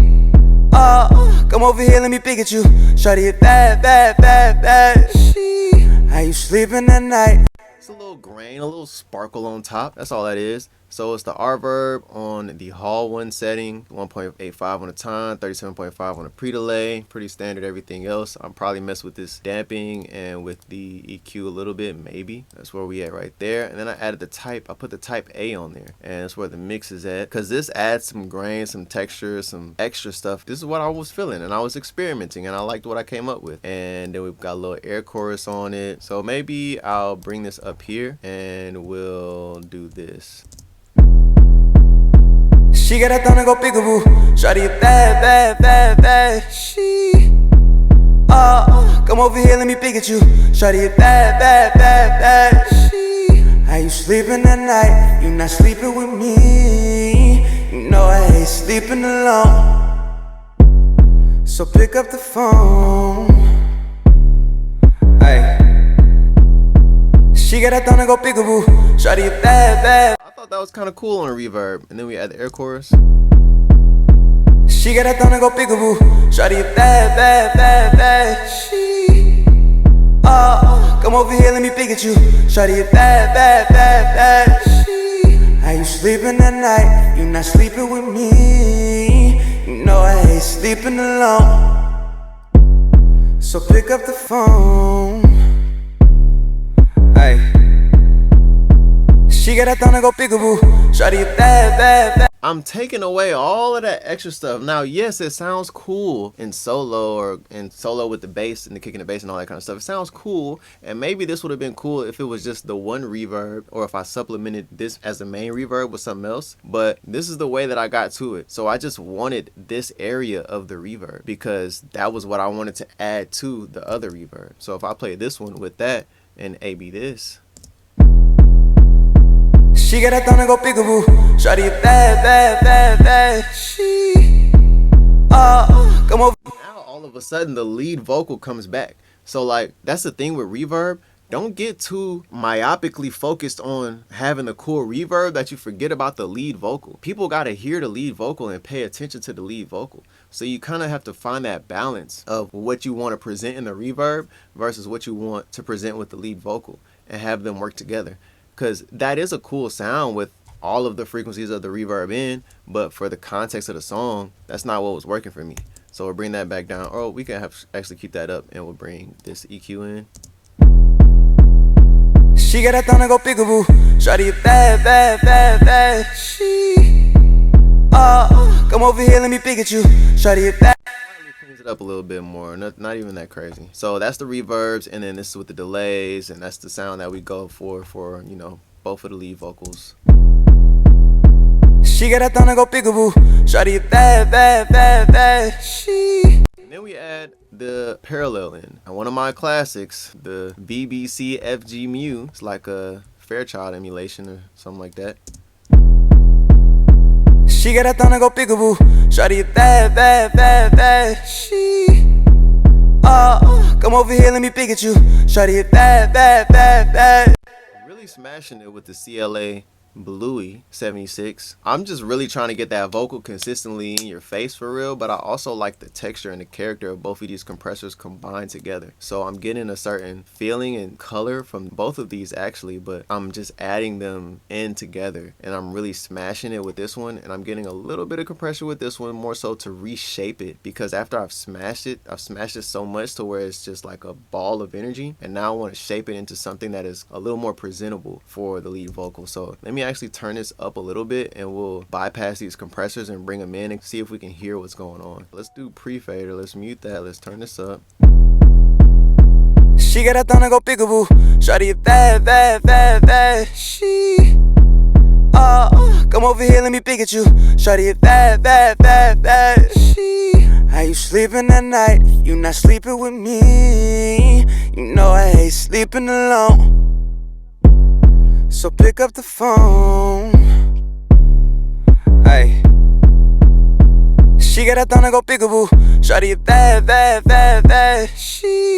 Come over here, let me pick at you. Shawty a bad, bad, bad, bad. She. How you sleeping at night? It's a little grain, a little sparkle on top. That's all that is. So it's the R verb on the Hall 1 setting, 1.85 on the time, 37.5 on the pre-delay. Pretty standard everything else. I'll probably mess with this damping and with the EQ a little bit, maybe. That's where we at right there. And then I added the type. I put the type A on there. And that's where the mix is at. Because this adds some grain, some texture, some extra stuff. This is what I was feeling. And I was experimenting. And I liked what I came up with. And then we've got a little air chorus on it. So maybe I'll bring this up here. And we'll do this. She got a thong to go peekaboo. Shawty a bad, bad, bad, bad. She. Come over here, let me pick at you. Shawty a bad, bad, bad, bad. She. How you sleeping at night? You not sleeping with me. You know I hate sleeping alone. So pick up the phone. Hey. She got a thong to go peekaboo. Shawty a bad, bad. I thought that was kind of cool on a reverb. And then we add the air chorus. She got a thong to go peekaboo. Shawty a bad, bad, bad, bad. She. Come over here, let me pick at you. Shawty a bad, bad, bad, bad. She. How you you sleeping at night? You not sleeping with me. You know I hate sleeping alone. So pick up the phone. Hey, she got that thing to go peekaboo. Shawty, you bad, bad, bad. I'm taking away all of that extra stuff. Now, yes, it sounds cool in solo or in solo with the bass and the kick and the bass and all that kind of stuff. It sounds cool, and maybe this would have been cool if it was just the one reverb or if I supplemented this as the main reverb with something else. But this is the way that I got to it. So I just wanted this area of the reverb because that was what I wanted to add to the other reverb. So if I play this one with that and A-B this. She got that thing to go peekaboo. Shawty, you bad, bad, bad, bad. She, come over. Now all of a sudden the lead vocal comes back. So like that's the thing with reverb. Don't get too myopically focused on having the cool reverb that you forget about the lead vocal. People got to hear the lead vocal and pay attention to the lead vocal. So you kind of have to find that balance of what you want to present in the reverb versus what you want to present with the lead vocal and have them work together. Because that is a cool sound with all of the frequencies of the reverb in, but for the context of the song, that's not what was working for me. So we'll bring that back down. Or we can actually keep that up and we'll bring this EQ in. She got that thing to go peekaboo. Shawty, you bad, bad, bad, bad. She, come over here, let me peek at you. Shawty, you bad. Cleans it up a little bit more, not even that crazy. So that's the reverbs, and then this is with the delays, and that's the sound that we go for you know, both of the lead vocals. She got that thing to go peekaboo. Shawty, you bad, bad, bad, bad. She. And then we add the parallel in. And one of my classics, the BBC FG Mu. It's like a Fairchild emulation or something like that. She got that thing to go peekaboo. Shawty, you bad, bad, bad, bad. She, come over here, let me peek at you. Shawty, you bad, bad, bad, bad. Really smashing it with the CLA Bluey 76. I'm just really trying to get that vocal consistently in your face for real, but I also like the texture and the character of both of these compressors combined together. So I'm getting a certain feeling and color from both of these actually, but I'm just adding them in together, and I'm really smashing it with this one, and I'm getting a little bit of compression with this one more so to reshape it, because after I've smashed it so much to where it's just like a ball of energy, and now I want to shape it into something that is a little more presentable for the lead vocal. So let me actually turn this up a little bit and we'll bypass these compressors and bring them in and see if we can hear what's going on. Let's do pre-fader. Let's mute that. Let's turn this up. She got that thing to go peekaboo. Shawty, you bad, bad, bad, bad. She, come over here, let me peek at you. Shawty, you bad, bad, bad, bad. She, how you sleeping at night? You not sleeping with me. You know I hate sleeping alone. So pick up the phone. Hey, she got that thing to go peekaboo. Shawty, you bad, bad, bad, bad. She,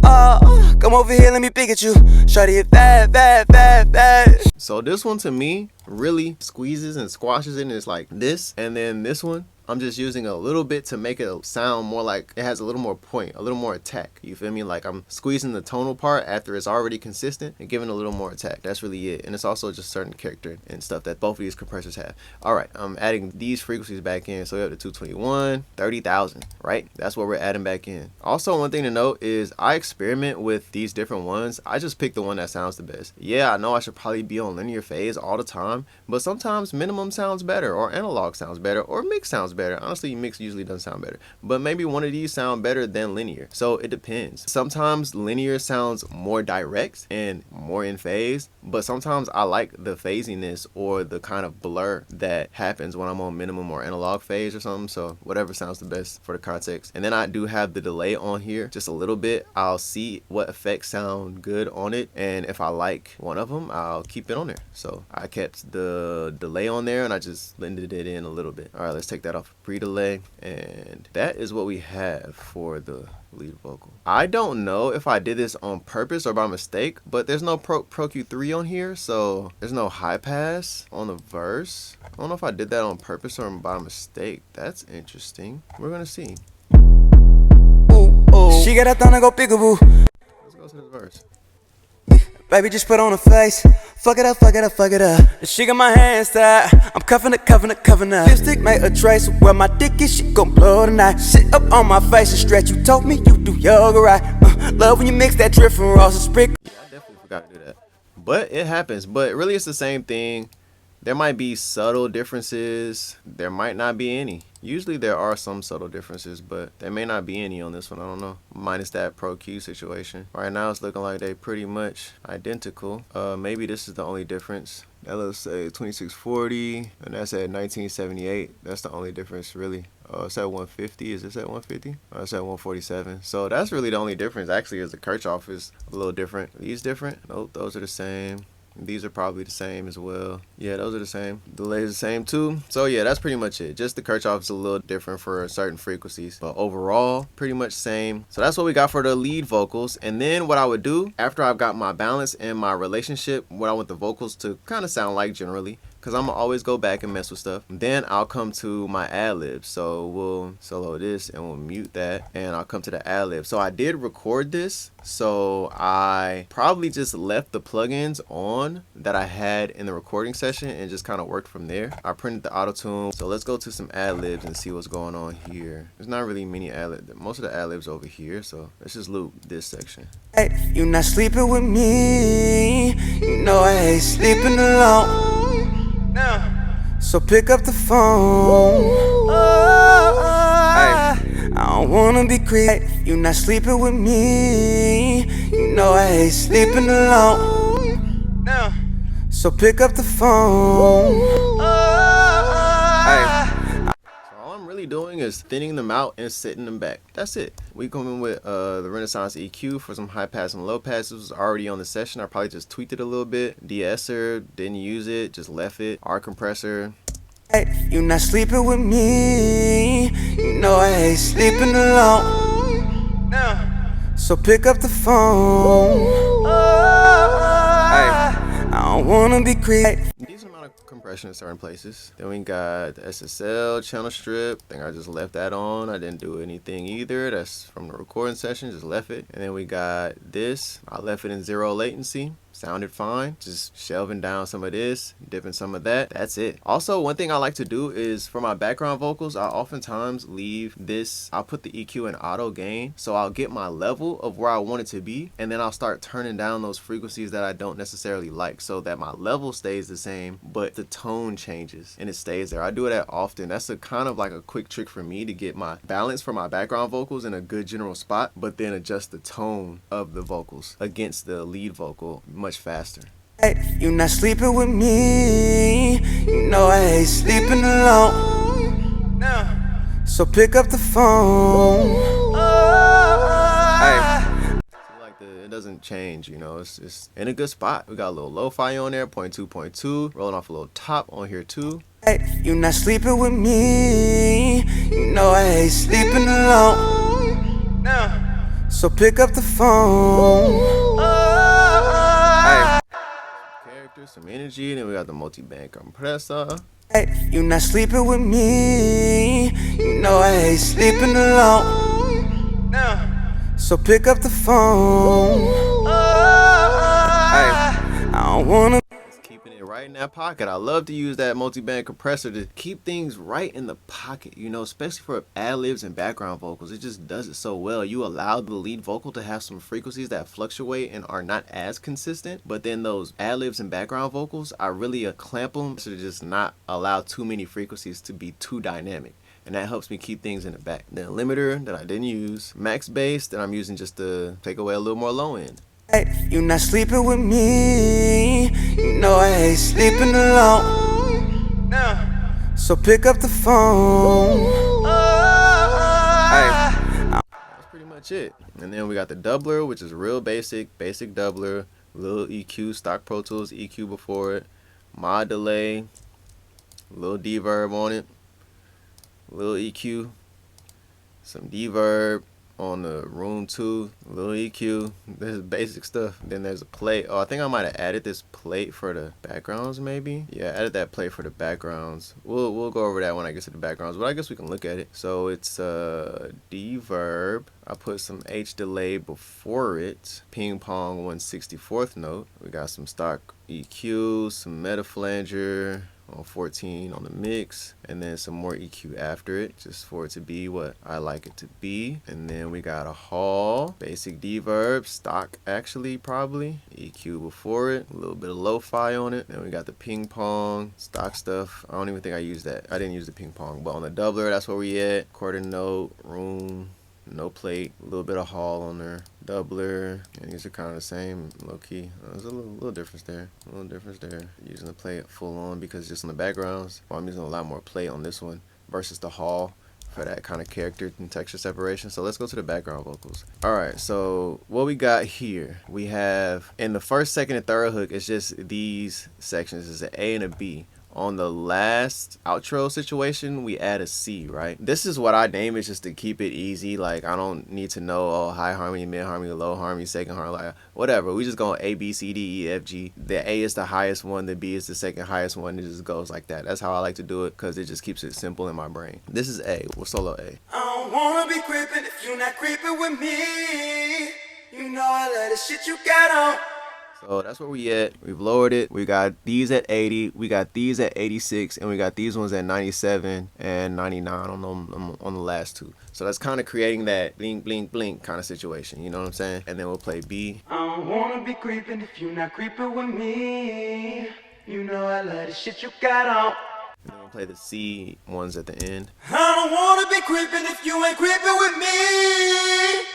come over here, let me peek at you. Shawty, you bad, bad, bad, bad. So this one to me really squeezes and squashes it, and it's like this, and then this one I'm just using a little bit to make it sound more like it has a little more point, a little more attack. You feel me? Like I'm squeezing the tonal part after it's already consistent and giving a little more attack. That's really it. And it's also just certain character and stuff that both of these compressors have. All right, I'm adding these frequencies back in. So we have the 221, 30,000, right? That's what we're adding back in. Also, one thing to note is I experiment with these different ones. I just pick the one that sounds the best. Yeah, I know I should probably be on linear phase all the time, but sometimes minimum sounds better, or analog sounds better, or mix sounds better. Honestly, mix usually doesn't sound better, but maybe one of these sound better than linear. So it depends. Sometimes linear sounds more direct and more in phase, but sometimes I like the phasiness or the kind of blur that happens when I'm on minimum or analog phase or something. So whatever sounds the best for the context. And then I do have the delay on here just a little bit. I'll see what effects sound good on it, and if I like one of them, I'll keep it on there. So I kept the delay on there and I just blended it in a little bit. All right, let's take that off pre-delay, and that is what we have for the lead vocal. I don't know if I did this on purpose or by mistake, but there's no Pro Q3 on here, so there's no high pass on the verse. I don't know if I did that on purpose or by mistake. That's interesting. We're gonna see. She got that thing to go peekaboo. Let's go to the verse. Baby, just put on a face. Fuck it up, fuck it up, fuck it up. She got my hands tied. I'm cuffing it, cuffing it, cuffing up. Lipstick made a trace of where my dick is. She gon' blow tonight. Shit up on my face and stretch. You told me you do yoga right. Love when you mix that drip from Ross and Sprinkle. Yeah, I definitely forgot to do that. But it happens. But really, it's the same thing. There might be subtle differences. There might not be any. Usually there are some subtle differences, but there may not be any on this one. I don't know. Minus that Pro Q situation. Right now it's looking like they pretty much identical. Maybe this is the only difference. That looks say 2640, and that's at 1978. That's the only difference, really. It's at 150. Is this at 150? It's at 147. So that's really the only difference. Actually, is the Kirchhoff is a little different. Are these different? Nope, those are the same. These are probably the same as well. Yeah, those are the same. Delay is the same too. So yeah, that's pretty much it. Just the Kirchhoff is a little different for certain frequencies, but overall pretty much same. So that's what we got for the lead vocals. And then what I would do after I've got my balance and my relationship, what I want the vocals to kind of sound like generally, because I'm gonna always go back and mess with stuff. Then I'll come to my ad-libs. So we'll solo this and we'll mute that, and I'll come to the ad-lib. So I did record this, so I probably just left the plugins on that I had in the recording session and just kind of worked from there. I printed the auto-tune. So let's go to some ad-libs and see what's going on here. There's not really many ad-libs. Most of the ad-libs over here, so let's just loop this section. Hey, you not sleeping with me. You know I hate sleeping alone. So pick up the phone. Hey, I don't wanna be creepy. You not sleeping with me. You know I hate sleeping alone. So pick up the phone. Hey. So all I'm really doing is thinning them out and setting them back. That's it. We come in with the Renaissance EQ for some high pass and low pass. This was already on the session. I probably just tweaked it a little bit. De-esser, didn't use it, just left it. R compressor. Hey, you not sleeping with me. You know I hate sleeping alone. So pick up the phone. Hey, I don't wanna be creepy. Decent amount of compression in certain places. Then we got the SSL channel strip. I think I just left that on. I didn't do anything either. That's from the recording session, just left it. And then we got this. I left it in 0 latency. Sounded fine. Just shelving down some of this, dipping some of that. That's it. Also, one thing I like to do is for my background vocals, I oftentimes leave this. I'll put the EQ in auto gain, so I'll get my level of where I want it to be, and then I'll start turning down those frequencies that I don't necessarily like, so that my level stays the same, but the tone changes and it stays there. I do that often. That's a kind of like a quick trick for me to get my balance for my background vocals in a good general spot, but then adjust the tone of the vocals against the lead vocal much faster. Hey, you not sleeping with me. You know I hate sleeping alone. So pick up the phone. Hey. Like it doesn't change, you know, it's in a good spot. We got a little lo-fi on there, 0.2.2, rolling off a little top on here too. Hey, you not sleeping with me. You know I hate sleeping alone. So pick up the phone. Character, some energy. Then we got the multi-band compressor. Hey, you not sleeping with me. You know I hate sleeping alone. So pick up the phone. Hey, I don't wanna. Keeping it right in that pocket. I love to use that multi-band compressor to keep things right in the pocket, you know, especially for ad-libs and background vocals. It just does it so well. You allow the lead vocal to have some frequencies that fluctuate and are not as consistent, but then those ad-libs and background vocals, I really clamp them to just not allow too many frequencies to be too dynamic. And that helps me keep things in the back. The limiter that I didn't use, max bass that I'm using just to take away a little more low end. Hey, you not sleeping with me. You know I hate sleeping alone. So pick up the phone. Hey. That's pretty much it. And then we got the doubler, which is real basic doubler, little EQ, stock Pro Tools EQ before it, mod delay, little deverb on it, little EQ, some deverb on the room 2, little EQ. This is basic stuff. Then there's a plate. Oh, I think I might have added this plate for the backgrounds, maybe. Yeah, added that plate for the backgrounds. We'll go over that when I get to the backgrounds, but I guess we can look at it. So it's deverb. I put some H delay before it. Ping pong 1/64th note. We got some stock EQ, some meta flanger on 14 on the mix, and then some more EQ after it, just for it to be what I like it to be. And then we got a hall, basic reverb, stock actually probably, EQ before it, a little bit of lo-fi on it. Then we got the ping pong, stock stuff. I don't even think I used that. I didn't use the ping pong, but on the doubler, that's where we at. Quarter note, room, no plate, a little bit of hall on there, doubler, and these are kind of the same, low key. There's a little difference there, Using the plate full on because just in the backgrounds, well, I'm using a lot more plate on this one versus the hall for that kind of character and texture separation. So let's go to the background vocals. All right, so what we got here, we have in the first, second, and third hook, it's just these sections. It's an A and a B. On the last outro situation, we add a C, right? This is what I name it just to keep it easy. Like, I don't need to know, oh, high harmony, mid harmony, low harmony, second harmony, like, whatever. We just go A, B, C, D, E, F, G. The A is the highest one, the B is the second highest one. It just goes like that. That's how I like to do it because it just keeps it simple in my brain. This is A. We'll solo A. I don't wanna be creeping if you're not creeping with me. You know I love the shit you got on. So that's where we at. We've lowered it. We got these at 80. We got these at 86. And we got these ones at 97 and 99 on the last two. So that's kind of creating that blink, blink, blink kind of situation. You know what I'm saying? And then we'll play B. I don't wanna be creeping if you're not creeping with me. You know I love the shit you got on. And then we'll play the C ones at the end. I don't wanna be creeping if you ain't creeping with me.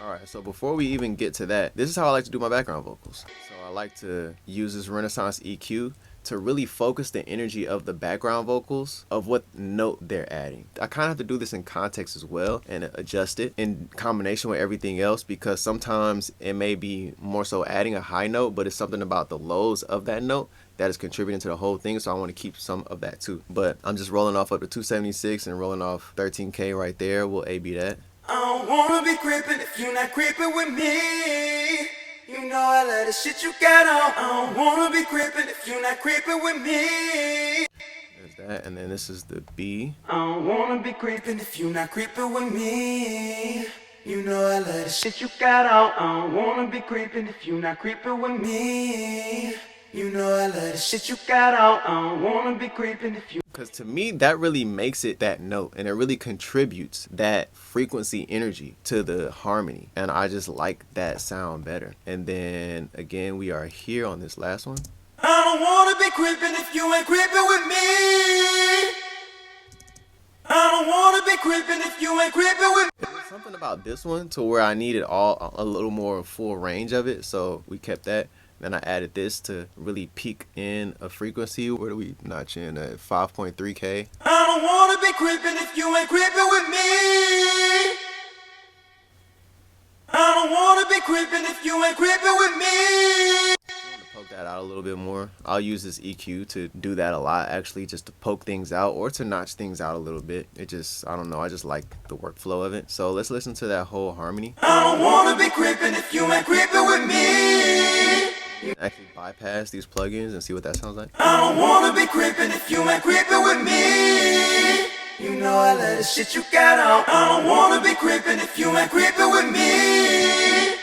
Alright, so before we even get to that, this is how I like to do my background vocals. So I like to use this Renaissance EQ to really focus the energy of the background vocals of what note they're adding. I kind of have to do this in context as well and adjust it in combination with everything else, because sometimes it may be more so adding a high note, but it's something about the lows of that note that is contributing to the whole thing, so I want to keep some of that too. But I'm just rolling off up to 276 and rolling off 13K right there. We'll A-B that. I don't wanna be creeping if you're not creeping with me. You know I love the shit you got on. I don't wanna be creeping if you're not creeping with me. There's that, and then this is the B. I don't wanna be creeping if you're not creeping with me. You know I love the shit you got on. I don't wanna be creeping if you're not creeping with me. You know I love the shit you got on. I don't wanna be creeping if you. Because to me, that really makes it that note, and it really contributes that frequency energy to the harmony, and I just like that sound better. And then again, we are here on this last one. I don't wanna be creeping if you ain't creeping with me. I don't wanna be creeping if you ain't creeping with me. There's something about this one to where I needed a little more full range of it, so we kept that. Then I added this to really peak in a frequency. Where do we notch in at 5.3K? I don't wanna be creeping if you ain't creeping with me. I don't wanna be creeping if you ain't creeping with me. Poke that out a little bit more. I'll use this EQ to do that a lot, actually, just to poke things out or to notch things out a little bit. It just, I don't know, I just like the workflow of it. So let's listen to that whole harmony. I don't wanna be creeping if you ain't creeping with me. Actually bypass these plugins and see what that sounds like. I don't wanna be creeping if you ain't creeping with me. You know I love the shit you got on. I don't wanna be creeping if you ain't creeping with me.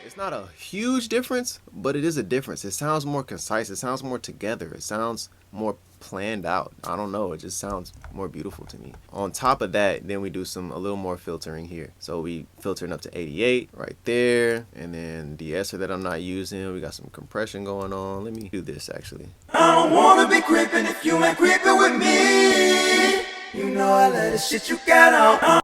It's not a huge difference, but it is a difference. It sounds more concise. It sounds more together. It sounds more planned out. I don't know. It just sounds more beautiful to me. On top of that, then we do a little more filtering here. So we filtering up to 88 right there. And then the de-esser that I'm not using. We got some compression going on. Let me do this actually. I don't wanna be creeping if you ain't creeping with me. You know I love the shit you got on.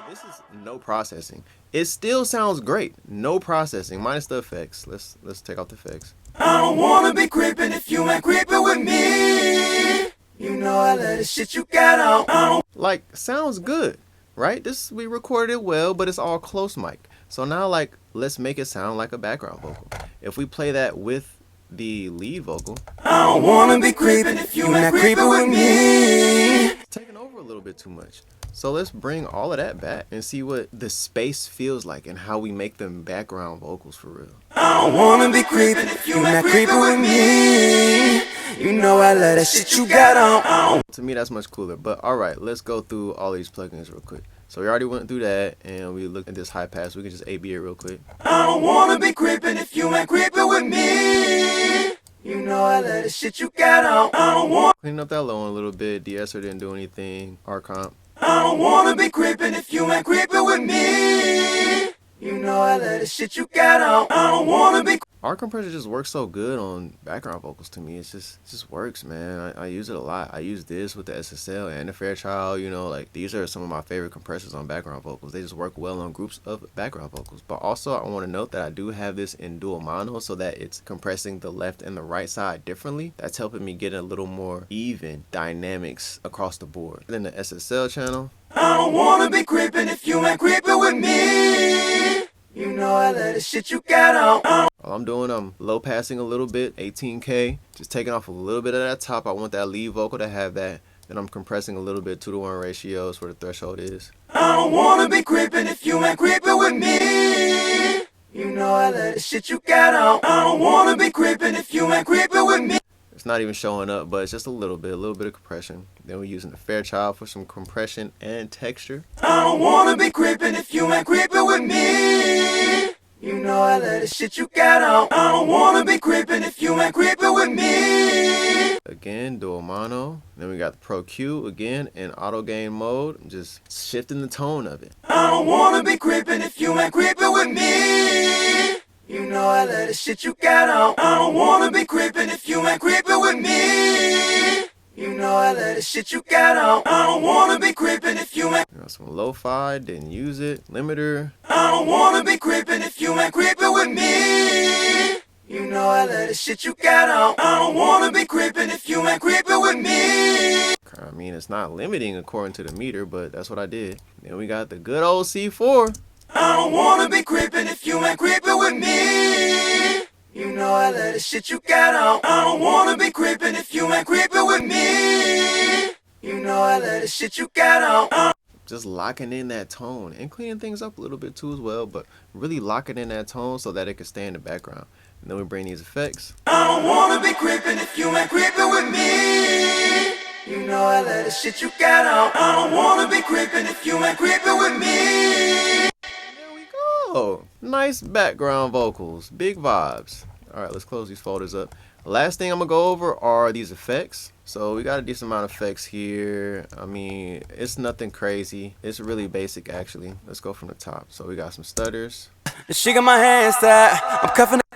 This is no processing. It still sounds great. No processing, minus the effects. Let's take off the effects. I don't wanna be creeping if you ain't creeping with me. You know I love the shit you got on. Like, sounds good, right? We recorded it well, but it's all close mic. So now, like, let's make it sound like a background vocal. If we play that with the lead vocal. I don't wanna be creeping if you ain't creeping with me. It's taking over a little bit too much. So let's bring all of that back and see what the space feels like and how we make them background vocals for real. I don't wanna be creeping if you ain't creeping with me. You know I love that shit you got on. To me, that's much cooler. But all right, let's go through all these plugins real quick. So we already went through that, and we looked at this high pass. We can just A-B it real quick. I don't wanna be creeping if you ain't creeping with me. You know I love the shit you got on. I don't want. Cleaning up that low one a little bit. De-esser didn't do anything. R comp. I don't wanna be creeping if you ain't creeping with me. You know I love the shit you got on. I don't wanna be. R compressor just works so good on background vocals to me. It just works, man. I use it a lot. I use this with the SSL and the Fairchild. You know, like these are some of my favorite compressors on background vocals. They just work well on groups of background vocals. But also, I want to note that I do have this in dual mono so that it's compressing the left and the right side differently. That's helping me get a little more even dynamics across the board. Then the SSL channel. I don't wanna be creeping if you ain't creeping with me. You know I love the shit you got on. All I'm doing, I'm low passing a little bit, 18K, just taking off a little bit of that top. I want that lead vocal to have that. Then I'm compressing a little bit, 2-to-1 ratios where the threshold is. I don't wanna be creeping if you ain't creeping with me. You know I love the shit you got on. I don't wanna be creeping if you ain't creeping with me. It's not even showing up, but it's just a little bit of compression. Then we're using the Fairchild for some compression and texture. I don't wanna be creeping if you ain't creeping with me. You know I love the shit you got on. I don't wanna be creeping if you ain't creeping with me. Again, dual mono. Then we got the Pro Q again in auto gain mode. I'm just shifting the tone of it. I don't wanna be creeping if you ain't creeping with me. You know I love the shit you got on. I don't wanna be creeping if you ain't creeping with me. You know I love the shit you got on. I don't wanna be creeping if you ain't. Got some lo-fi, didn't use it. Limiter. I don't wanna be creeping if you ain't creeping with me. You know I love the shit you got on. I don't wanna be creeping if you ain't creeping with me. I mean, it's not limiting according to the meter, but that's what I did. Then we got the good old C4. I don't wanna be creeping if you ain't creeping with me. You know I love the shit you got on. I don't wanna be creeping if you ain't creeping with me. You know I love the shit you got on. Just locking in that tone and cleaning things up a little bit too as well, but really locking in that tone so that it can stay in the background. And then we bring these effects. I don't wanna be creeping if you ain't creeping with me. You know I love the shit you got on. I don't wanna be creeping if you ain't creeping with me. There we go. Nice background vocals, big vibes. All right, let's close these folders up. The last thing I'm gonna go over are these effects. So we got a decent amount of effects here. I mean, it's nothing crazy. It's really basic actually. Let's go from the top. So we got some stutters. The shit in my hands that I'm cuffing it.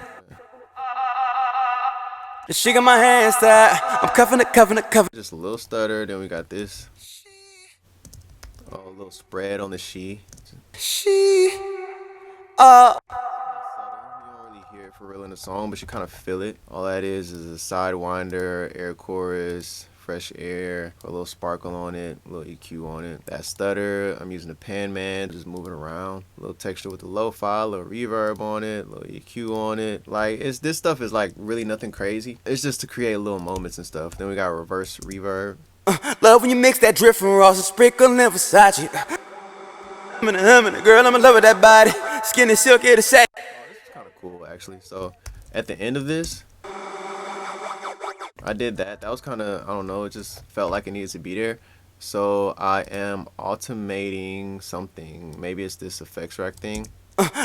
The shit in my hands that I'm cuffing it. Just a little stutter. Then we got this. Oh, a little spread on the she. She. You don't really hear it for real in the song, but you kind of feel it. All that is a sidewinder, air chorus, fresh air, a little sparkle on it, a little EQ on it. That stutter, I'm using the Pan Man, just moving around. A little texture with the lo-fi, a little reverb on it, a little EQ on it. Like, this stuff is like really nothing crazy. It's just to create little moments and stuff. Then we got reverse reverb. Love when you mix that drip from Ross and sprinkle in Versace. I'm in a girl, I'm in love with that body. Skin is silky, the same. This is kind of cool actually. So at the end of this, I did that. That was kind of, I don't know, it just felt like it needed to be there. So I am automating something. Maybe it's this effects rack thing.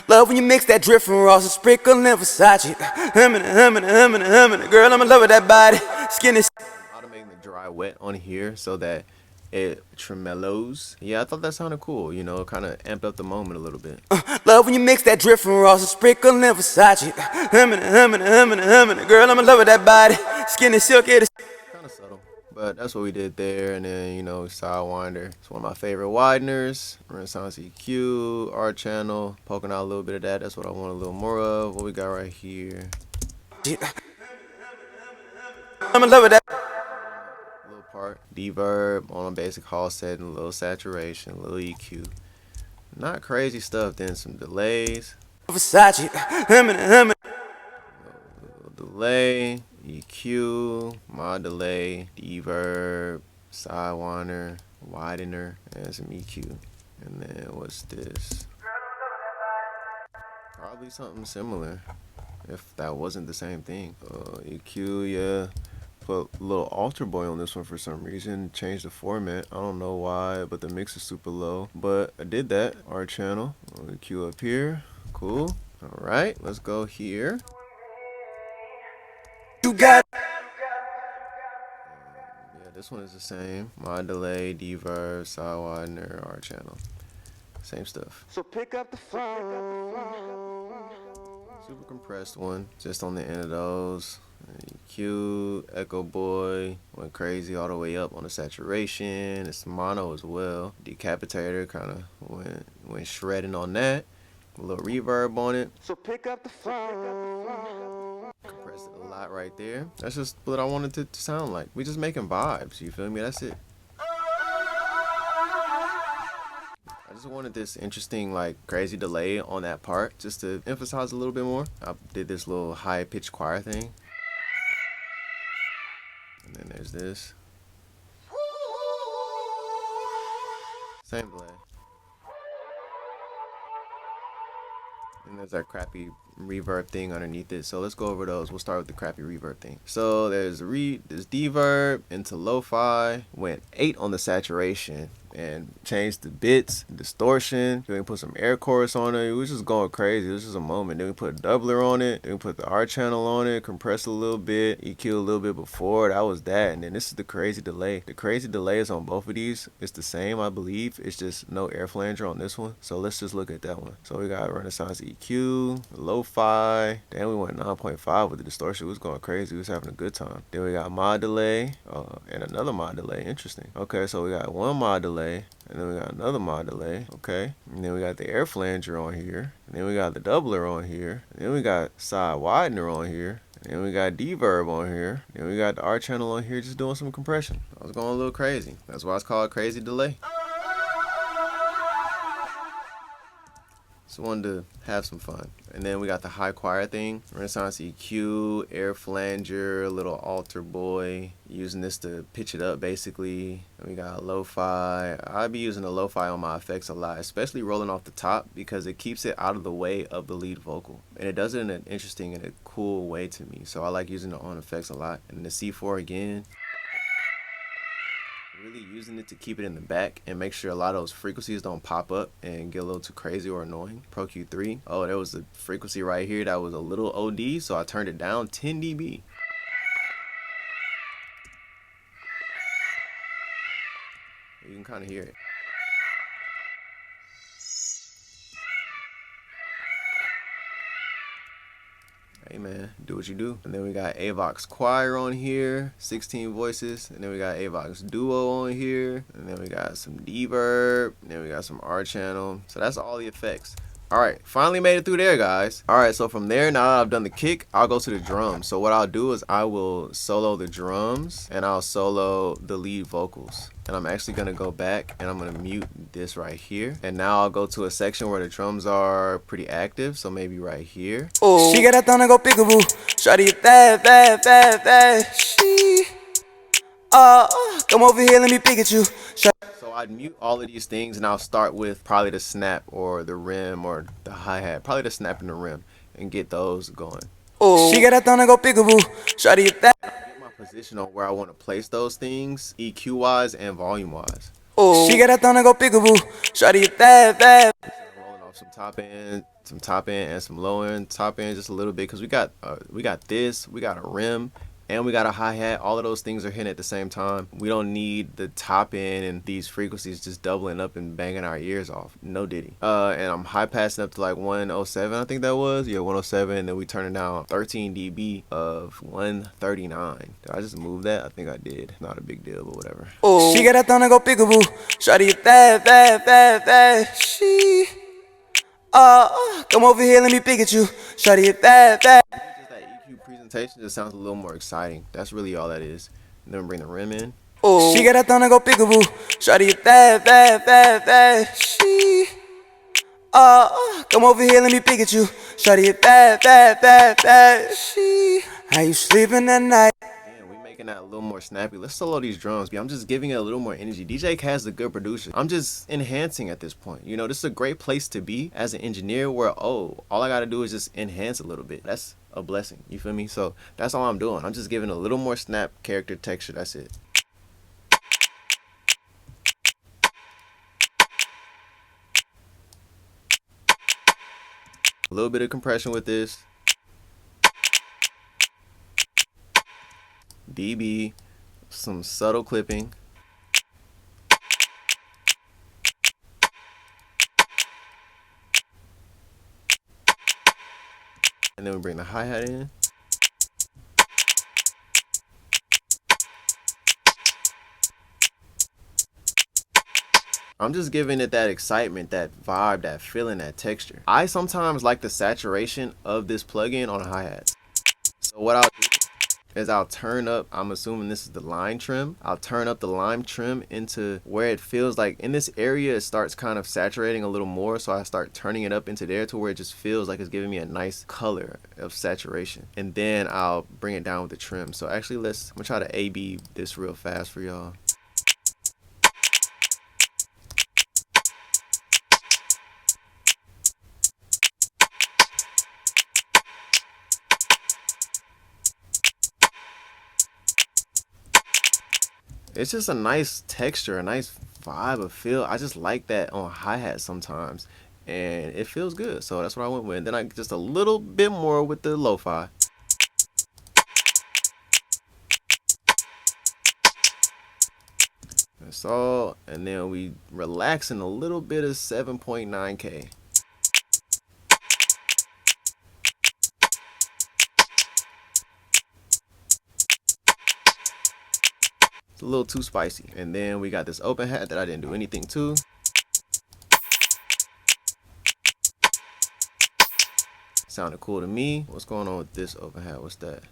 Love when you mix that drip from Ross and sprinkle in Versace. I'm in a girl, I'm in love with that body. Skin is Automating the dry wet on here so that it tremolos. Yeah, I thought that sounded cool. You know, kind of amped up the moment a little bit. love when you mix that drip from Ross and sprinkle in Versace. I'm in a girl, I'm in love with that body. Skin is silky. Kind of subtle, but that's what we did there. And then, you know, sidewinder. It's one of my favorite wideners. Renaissance EQ, R channel, poking out a little bit of that. That's what I want a little more of. What we got right here. I'm in love with that. Little part. Deverb on a basic hall setting, a little saturation, a little EQ. Not crazy stuff. Then some delays. Versace. I'm in Delay, EQ, mod delay, deverb, sidewinder, widener, and some EQ. And then what's this? Probably something similar, if that wasn't the same thing. EQ, yeah. Put a little altar boy on this one for some reason. Changed the format. I don't know why, but the mix is super low. But I did that. R channel. EQ up here. Cool. All right, let's go here. You got Yeah, this one is the same. Mod delay, deverb, side widener, R channel. Same stuff. so pick up the phone. Super compressed one, just on the end of those. EQ, Echo Boy, went crazy all the way up on the saturation. It's mono as well. Decapitator kind of went shredding on that. A little reverb on it. So pick up the phone. Compressed it a lot right there. That's just what I wanted it to sound like. We just making vibes, you feel me? That's it. I just wanted this interesting, like, crazy delay on that part, just to emphasize a little bit more. I did this little high-pitched choir thing. And then there's this. Same delay. And there's that crappy reverb thing underneath it. So let's go over those. We'll start with the crappy reverb thing. So there's deverb into lo-fi, went 8 on the saturation and changed the bits, distortion. Then we put some air chorus on it. It was just going crazy. It was just a moment. Then we put a doubler on it. Then we put the R channel on it, compressed a little bit, EQ a little bit before. That was that. And then this is the crazy delay. The crazy delay is on both of these. It's the same, I believe. It's just no air flanger on this one. So let's just look at that one. So we got Renaissance EQ, lo-fi. Then we went 9.5 with the distortion. It was going crazy. We was having a good time. Then we got mod delay and another mod delay. Interesting. Okay, so we got one mod delay. And then we got another mod delay, okay? And then we got the air flanger on here. And then we got the doubler on here. And then we got side widener on here. And then we got deverb on here. And then we got the R channel on here just doing some compression. I was going a little crazy. That's why it's called crazy delay. Just wanted to have some fun. And then we got the high choir thing. Renaissance EQ, air flanger, a little alter boy. Using this to pitch it up basically. And we got lo-fi. I be using the lo-fi on my effects a lot, especially rolling off the top because it keeps it out of the way of the lead vocal. And it does it in an interesting and a cool way to me. So I like using it on effects a lot. And the C4 again. Really using it to keep it in the back and make sure a lot of those frequencies don't pop up and get a little too crazy or annoying. Pro Q3. Oh, there was a frequency right here that was a little OD, so I turned it down 10 dB. You can kind of hear it. Hey man, do what you do. And then we got AVOX Choir on here, 16 voices. And then we got AVOX Duo on here. And then we got some deverb. And then we got some R channel. So that's all the effects. Alright, finally made it through there, guys. Alright, so from there, now that I've done the kick, I'll go to the drums. So what I'll do is I will solo the drums and I'll solo the lead vocals. And I'm actually going to go back and I'm going to mute this right here. And now I'll go to a section where the drums are pretty active. So maybe right here. Oh, she got that thing to go peekaboo. Shawty get bad, bad, bad, bad. She, come over here, let me peek at you. So I'd mute all of these things and I'll start with probably the snap or the rim or the hi-hat. Probably the snap and the rim and get those going. Oh, she got that thing to go peekaboo. Shawty get that. Get my position on where I want to place those things, EQ wise and volume wise. Oh, she got that thing to go peekaboo. Shawty get bad, bad. Rolling off some top end and some low end. Top end just a little bit because we got this, we got a rim. And we got a hi-hat. All of those things are hitting at the same time. We don't need the top end and these frequencies just doubling up and banging our ears off. No diddy. And I'm high passing up to like 107, I think that was. Yeah, 107. And then we turn it down 13 dB of 139. Did I just move that? I think I did. Not a big deal, but whatever. Oh, she got that thing to go peekaboo. Shawty get bad, bad, bad, bad. She, come over here, let me peek at you. Shawty get bad, bad. Presentation just sounds a little more exciting. That's really all that is. And then bring the rim in. Oh, she got that thing to go peekaboo. Shawty get bad, bad, bad, bad. She, come over here, let me peek at you. Shawty get bad, bad, bad, bad. She, how you sleeping at night? Man, we making that a little more snappy. Let's solo these drums. I'm just giving it a little more energy. Djay has a good producer. I'm just enhancing at this point. You know, this is a great place to be as an engineer where, all I got to do is just enhance a little bit. That's a blessing, you feel me? So that's all I'm doing. I'm just giving a little more snap, character, texture. That's it. A little bit of compression with this. dB, some subtle clipping. And then we bring the hi-hat in. I'm just giving it that excitement, that vibe, that feeling, that texture. I sometimes like the saturation of this plugin on hi-hats. So what I'll do is I'll turn up, I'm assuming this is the line trim. I'll turn up the line trim into where it feels like in this area it starts kind of saturating a little more. So I start turning it up into there to where it just feels like it's giving me a nice color of saturation. And then I'll bring it down with the trim. So actually I'm gonna try to A/B this real fast for y'all. It's just a nice texture, a nice vibe, a feel. I just like that on hi-hat sometimes, and it feels good. So that's what I went with. And then I just a little bit more with the lo-fi. That's all. And then we relax in a little bit of 7.9K. It's a little too spicy. And then we got this open hat that I didn't do anything to. Sounded cool to me. What's going on with this open hat? What's that?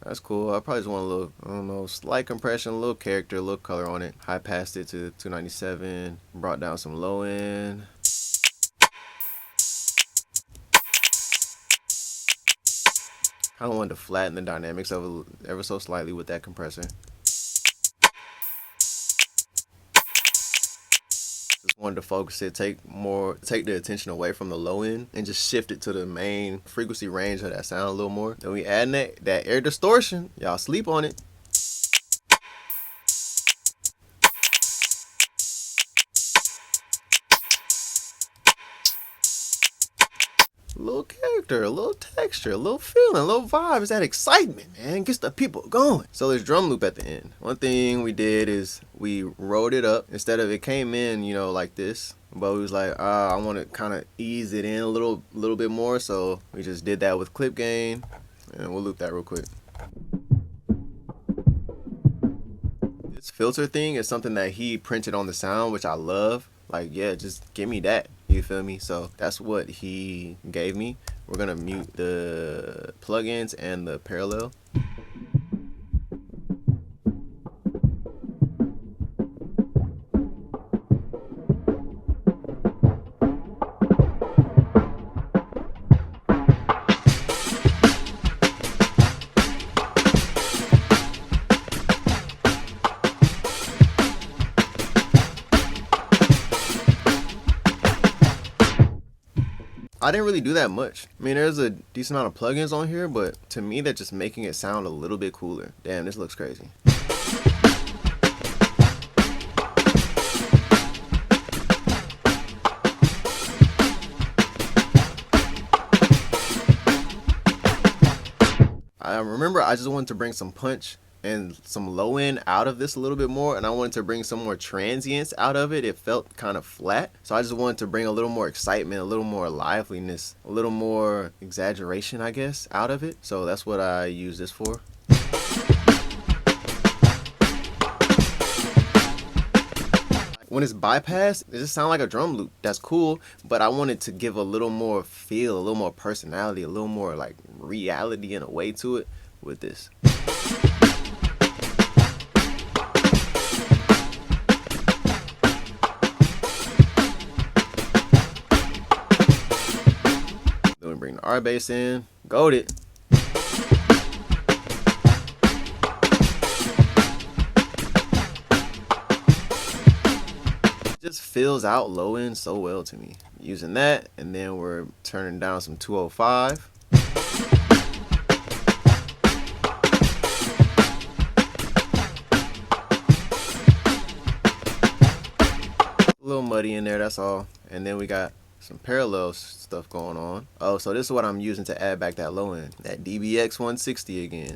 That's cool. I probably just want a little, I don't know, slight compression, a little character, a little color on it. High passed it to 297. Brought down some low end. I wanted to flatten the dynamics of it ever so slightly with that compressor. Just wanted to focus it, take the attention away from the low end and just shift it to the main frequency range of that sound a little more. Then we add that air distortion. Y'all sleep on it. A little character, a little texture, a little feeling, a little vibe. It's that excitement, man. Gets the people going. So there's drum loop at the end. One thing we did is we rolled it up. Instead of it came in, you know, like this. But we was like, I want to kind of ease it in a little bit more. So we just did that with clip gain. And we'll loop that real quick. This filter thing is something that he printed on the sound, which I love. Like, yeah, just give me that. You feel me? So that's what he gave me. We're gonna mute the plugins and the parallel. I didn't really do that much. I mean, there's a decent amount of plugins on here, but to me, they're just making it sound a little bit cooler. Damn, this looks crazy. I remember I just wanted to bring some punch and some low end out of this a little bit more, and I wanted to bring some more transients out of it. It felt kind of flat, so I just wanted to bring a little more excitement, a little more liveliness, a little more exaggeration, I guess, out of it. So that's what I use this for. When it's bypassed, it just sounds like a drum loop. That's cool, but I wanted to give a little more feel, a little more personality, a little more like reality in a way to it with this. Then we bring the R bass in, goat it. Just fills out low end so well to me. Using that, and then we're turning down some 205. A little muddy in there, that's all. And then we got some parallel stuff going on. Oh, so this is what I'm using to add back that low end. That DBX 160 again.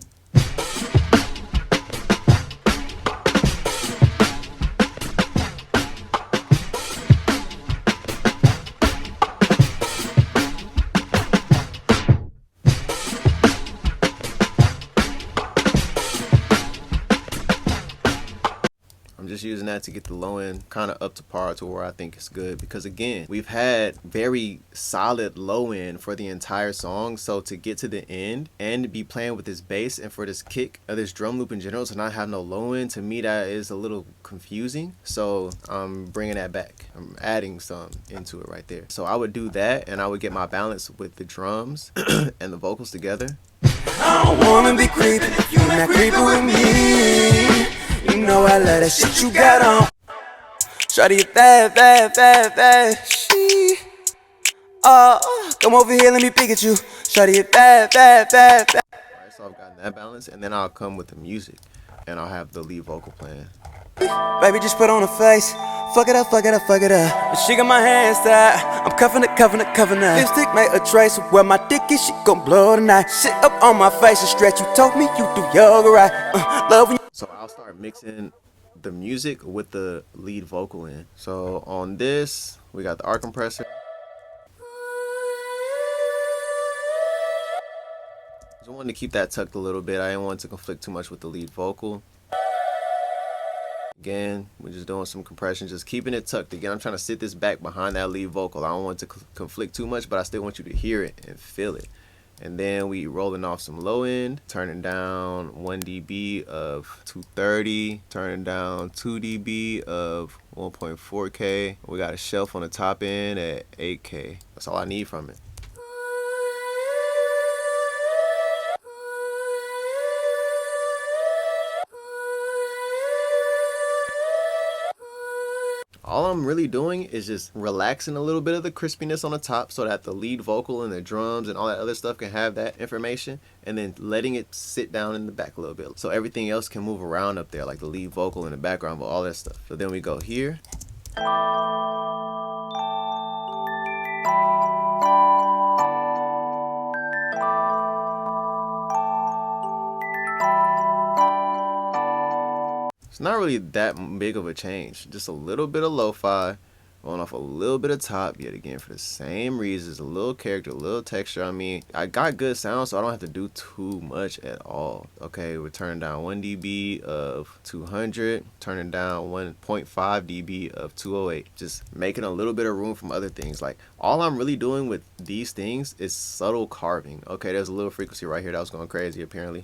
Just using that to get the low end kind of up to par to where I think it's good, because again, we've had very solid low end for the entire song. So to get to the end and be playing with this bass and for this kick or this drum loop in general to not have no low end, to me that is a little confusing. So I'm bringing that back. I'm adding some into it right there. So I would do that, and I would get my balance with the drums and the vocals together. I don't wanna be creeping if you not creeping with me. You know I love that shit you got on. Shawty, you bad, bad, bad, bad. She, come over here, let me pick at you. Shawty, you bad, bad, bad, bad. Alright, so I've gotten that balance, and then I'll come with the music, and I'll have the lead vocal playing. Baby, just put on a face. Fuck it up, fuck it up, fuck it up. But she got my hands tied. I'm cuffing it, cuffing it, cuffing it. Lipstick made a trace of where my dick is. She gon' blow tonight. Sit up on my face and stretch. You told me you do yoga right. Love when you. So I'll start mixing the music with the lead vocal in. So on this, we got the arc compressor. I wanted to keep that tucked a little bit. I didn't want it to conflict too much with the lead vocal. Again, we're just doing some compression, just keeping it tucked. Again, I'm trying to sit this back behind that lead vocal. I don't want it to conflict too much, but I still want you to hear it and feel it. And then we rolling off some low end, turning down 1 dB of 230, turning down 2 dB of 1.4K. We got a shelf on the top end at 8K. That's all I need from it. All I'm really doing is just relaxing a little bit of the crispiness on the top so that the lead vocal and the drums and all that other stuff can have that information, and then letting it sit down in the back a little bit so everything else can move around up there, like the lead vocal and the background, all that stuff. So then we go here. It's not really that big of a change, just a little bit of lo-fi, going off a little bit of top, yet again for the same reasons, a little character, a little texture. I mean, I got good sound, so I don't have to do too much at all. Okay, we're turning down 1 dB of 200, turning down 1.5 dB of 208, just making a little bit of room from other things. Like, all I'm really doing with these things is subtle carving. Okay, there's a little frequency right here that was going crazy apparently.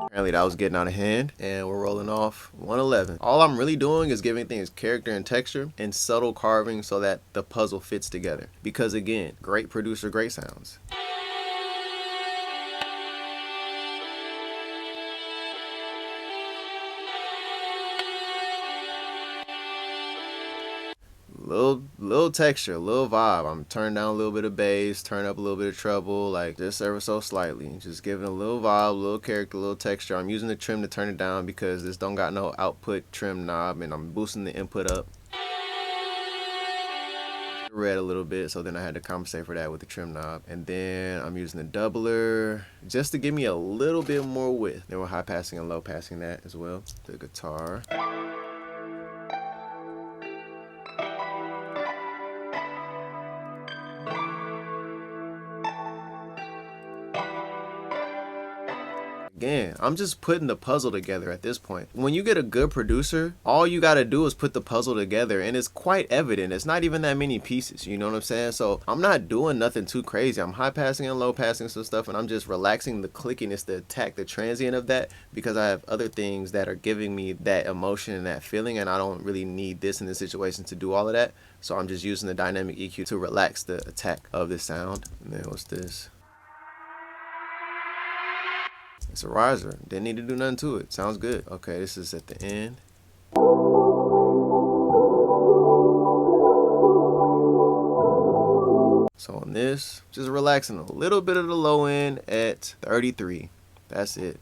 Apparently that was getting out of hand, and we're rolling off 111. All I'm really doing is giving things character and texture and subtle carving so that the puzzle fits together. Because again, great producer, great sounds. Little texture, little vibe. I'm turning down a little bit of bass, turn up a little bit of treble, like just ever so slightly. Just giving a little vibe, a little character, a little texture. I'm using the trim to turn it down because this don't got no output trim knob, and I'm boosting the input up. Red a little bit, so then I had to compensate for that with the trim knob. And then I'm using the doubler just to give me a little bit more width. Then we're high passing and low passing that as well. The guitar. Again, I'm just putting the puzzle together at this point. When you get a good producer, all you gotta do is put the puzzle together, and it's quite evident. It's not even that many pieces, you know what I'm saying? So I'm not doing nothing too crazy. I'm high passing and low passing some stuff, and I'm just relaxing the clickiness to attack the transient of that, because I have other things that are giving me that emotion and that feeling, and I don't really need this in this situation to do all of that. So I'm just using the dynamic EQ to relax the attack of the sound. And then what's this? It's a riser. Didn't need to do nothing to it. Sounds good. Okay, this is at the end. So on this, just relaxing a little bit of the low end at 33. That's it.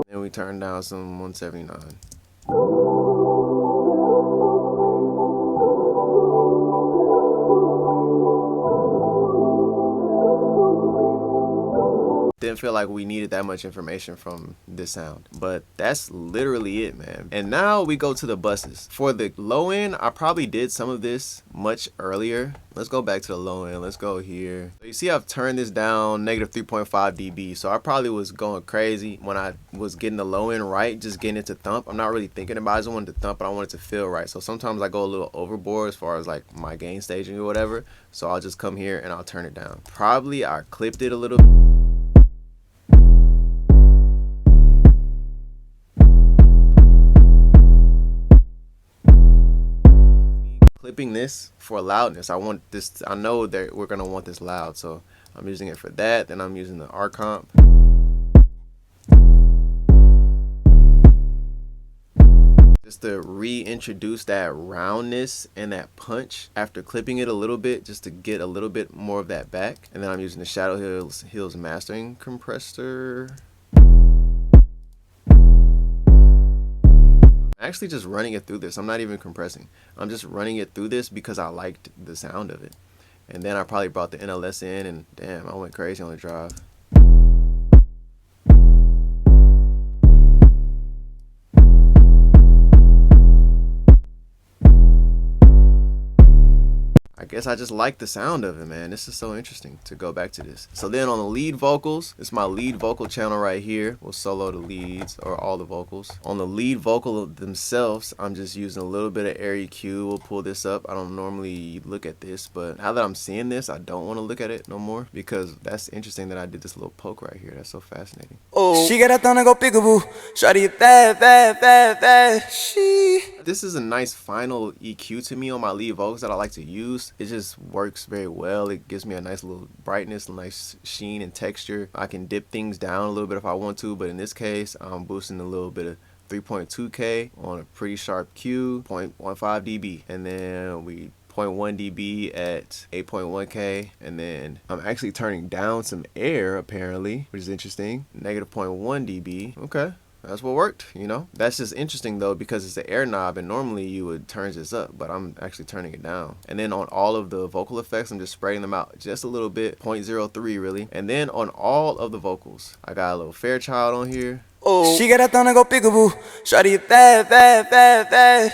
Then we turn down some 179. Didn't feel like we needed that much information from this sound, but that's literally it, man. And now we go to the buses. For the low end, I probably did some of this much earlier. Let's go back to the low end. Let's go here. So you see I've turned this down negative 3.5 dB. So I probably was going crazy when I was getting the low end right, just getting it to thump. I'm not really thinking about it. I just wanted to thump, but I want it to feel right. So sometimes I go a little overboard as far as like my gain staging or whatever. So I'll just come here and I'll turn it down. Probably I clipped it a little. Clipping this for loudness. I want this, I know that we're gonna want this loud, so I'm using it for that. Then I'm using the R comp. Just to reintroduce that roundness and that punch after clipping it a little bit, just to get a little bit more of that back. And then I'm using the Shadow Hills mastering compressor. Actually just running it through this. I'm not even compressing. I'm just running it through this because I liked the sound of it. And then I probably brought the NLS in and damn, I went crazy on the drive. I guess I just like the sound of it, man. This is so interesting to go back to this. So then on the lead vocals, it's my lead vocal channel right here. We'll solo the leads or all the vocals. On the lead vocal themselves, I'm just using a little bit of air EQ. We'll pull this up. I don't normally look at this, but now that I'm seeing this, I don't want to look at it no more because that's interesting that I did this little poke right here. That's so fascinating. Oh, she got a thumb to go peekaboo. Shawty bad, bad, bad, bad. This is a nice final EQ to me on my lead vocals that I like to use. It just works very well. It gives me a nice little brightness, a nice sheen and texture. I can dip things down a little bit if I want to, but in this case, I'm boosting a little bit of 3.2K on a pretty sharp Q, 0.15 dB, and then we 0.1 dB at 8.1K, and then I'm actually turning down some air apparently, which is interesting. Negative 0.1 dB. Okay. That's what worked, you know. That's just interesting though because it's the air knob and normally you would turn this up, but I'm actually turning it down. And then on all of the vocal effects, I'm just spreading them out just a little bit, 0.03 really. And then on all of the vocals, I got a little Fairchild on here. Oh, she got a thumb to go peekaboo. Shawty bad, bad, bad, bad.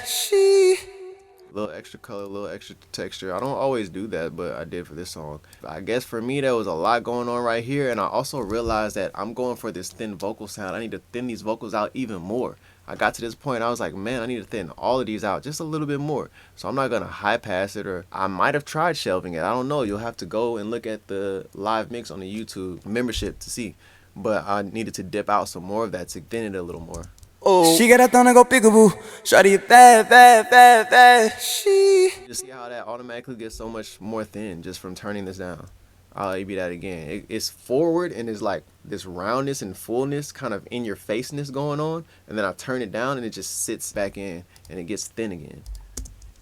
Little extra color, little extra texture. I don't always do that, but I did for this song. I guess for me, there was a lot going on right here, and I also realized that I'm going for this thin vocal sound. I need to thin these vocals out even more. I got to this point, I was like, man, I need to thin all of these out just a little bit more. So I'm not gonna high pass it, or I might have tried shelving it. I don't know. You'll have to go and look at the live mix on the YouTube membership to see. But I needed to dip out some more of that to thin it a little more. Oh, she got a thumb to go peekaboo. Shawty bad, bad, bad, bad. You see how that automatically gets so much more thin just from turning this down. I'll AB that again. It's forward and it's like this roundness and fullness kind of in your faceness going on, and then I turn it down and it just sits back in and it gets thin again.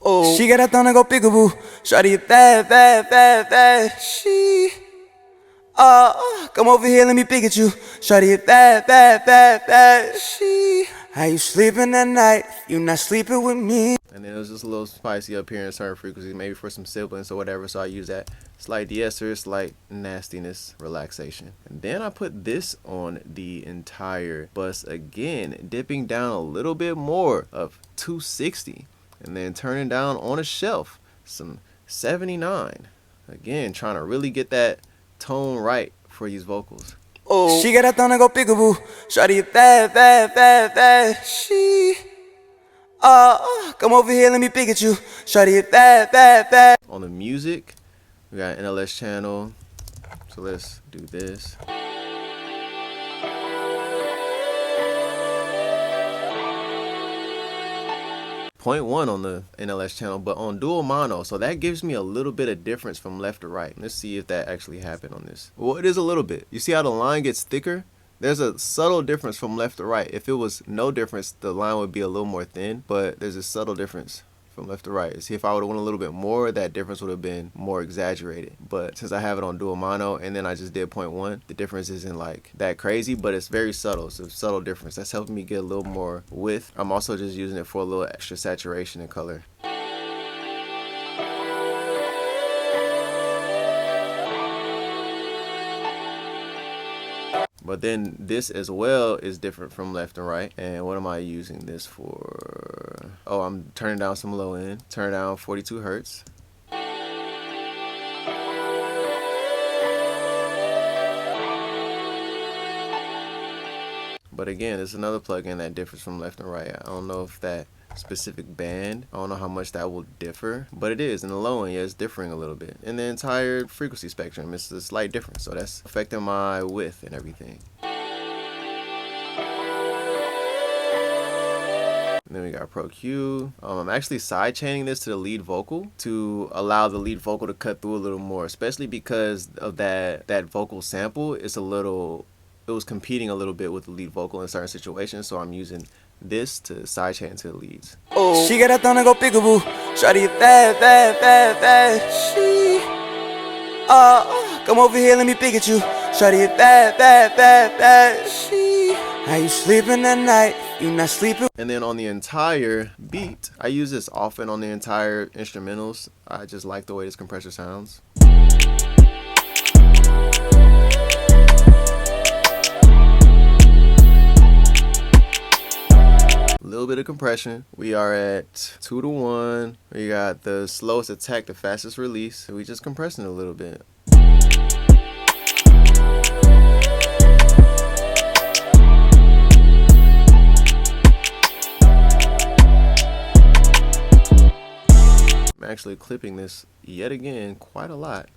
Oh, she got a thumb to go peekaboo. Shawty bad, bad, bad, bad. Come over here, let me peek at you. Shawty bad, bad, bad, bad. How you sleeping at night? You not sleeping with me. And then it was just a little spicy up here in certain frequencies, maybe for some siblings or whatever, so I use that. Slight de-esser, slight nastiness, relaxation. And then I put this on the entire bus again, dipping down a little bit more of 260. And then turning down on a shelf, some 79. Again, trying to really get that tone right for these vocals. Oh, she got a thumb to go peekaboo. Shawty bad, bad, bad, bad. Come over here, let me peek at you. Shawty bad, bad, bad. On the music, we got an NLS channel. So let's do this. 0.1 on the NLS channel, but on dual mono, so that gives me a little bit of difference from left to right. Let's see if that actually happened on this. Well, it is a little bit. You see how the line gets thicker? There's a subtle difference from left to right. If it was no difference, the line would be a little more thin, but there's a subtle difference from left to right. See, if I would have went a little bit more, that difference would have been more exaggerated. But since I have it on dual mono and then I just did 0.1, the difference isn't like that crazy, but it's very subtle. It's a subtle difference. That's helping me get a little more width. I'm also just using it for a little extra saturation and color. But then this as well is different from left and right. And what am I using this for? Oh, I'm turning down some low end. Turn down 42 hertz. But again, it's another plugin that differs from left and right. I don't know if that specific band, I don't know how much that will differ, but it is in the low end. Yeah, it's differing a little bit. In the entire frequency spectrum, it's a slight difference, so that's affecting my width and everything. And then we got Pro Q. I'm actually side chaining this to the lead vocal to allow the lead vocal to cut through a little more, especially because of that vocal sample. It was competing a little bit with the lead vocal in certain situations, so I'm using this to sidechain to the leads. Oh, she got that thing to go peekaboo. Shawty it bad, bad, bad, bad. She, come over here, let me peek at you. Shawty it bad, bad, bad, bad. She, how you sleeping at night? You not sleeping? And then on the entire beat, I use this often on the entire instrumentals. I just like the way this compressor sounds. A little bit of compression. We are at 2-to-1. We got the slowest attack, the fastest release. We just compressing a little bit. I'm actually clipping this yet again quite a lot.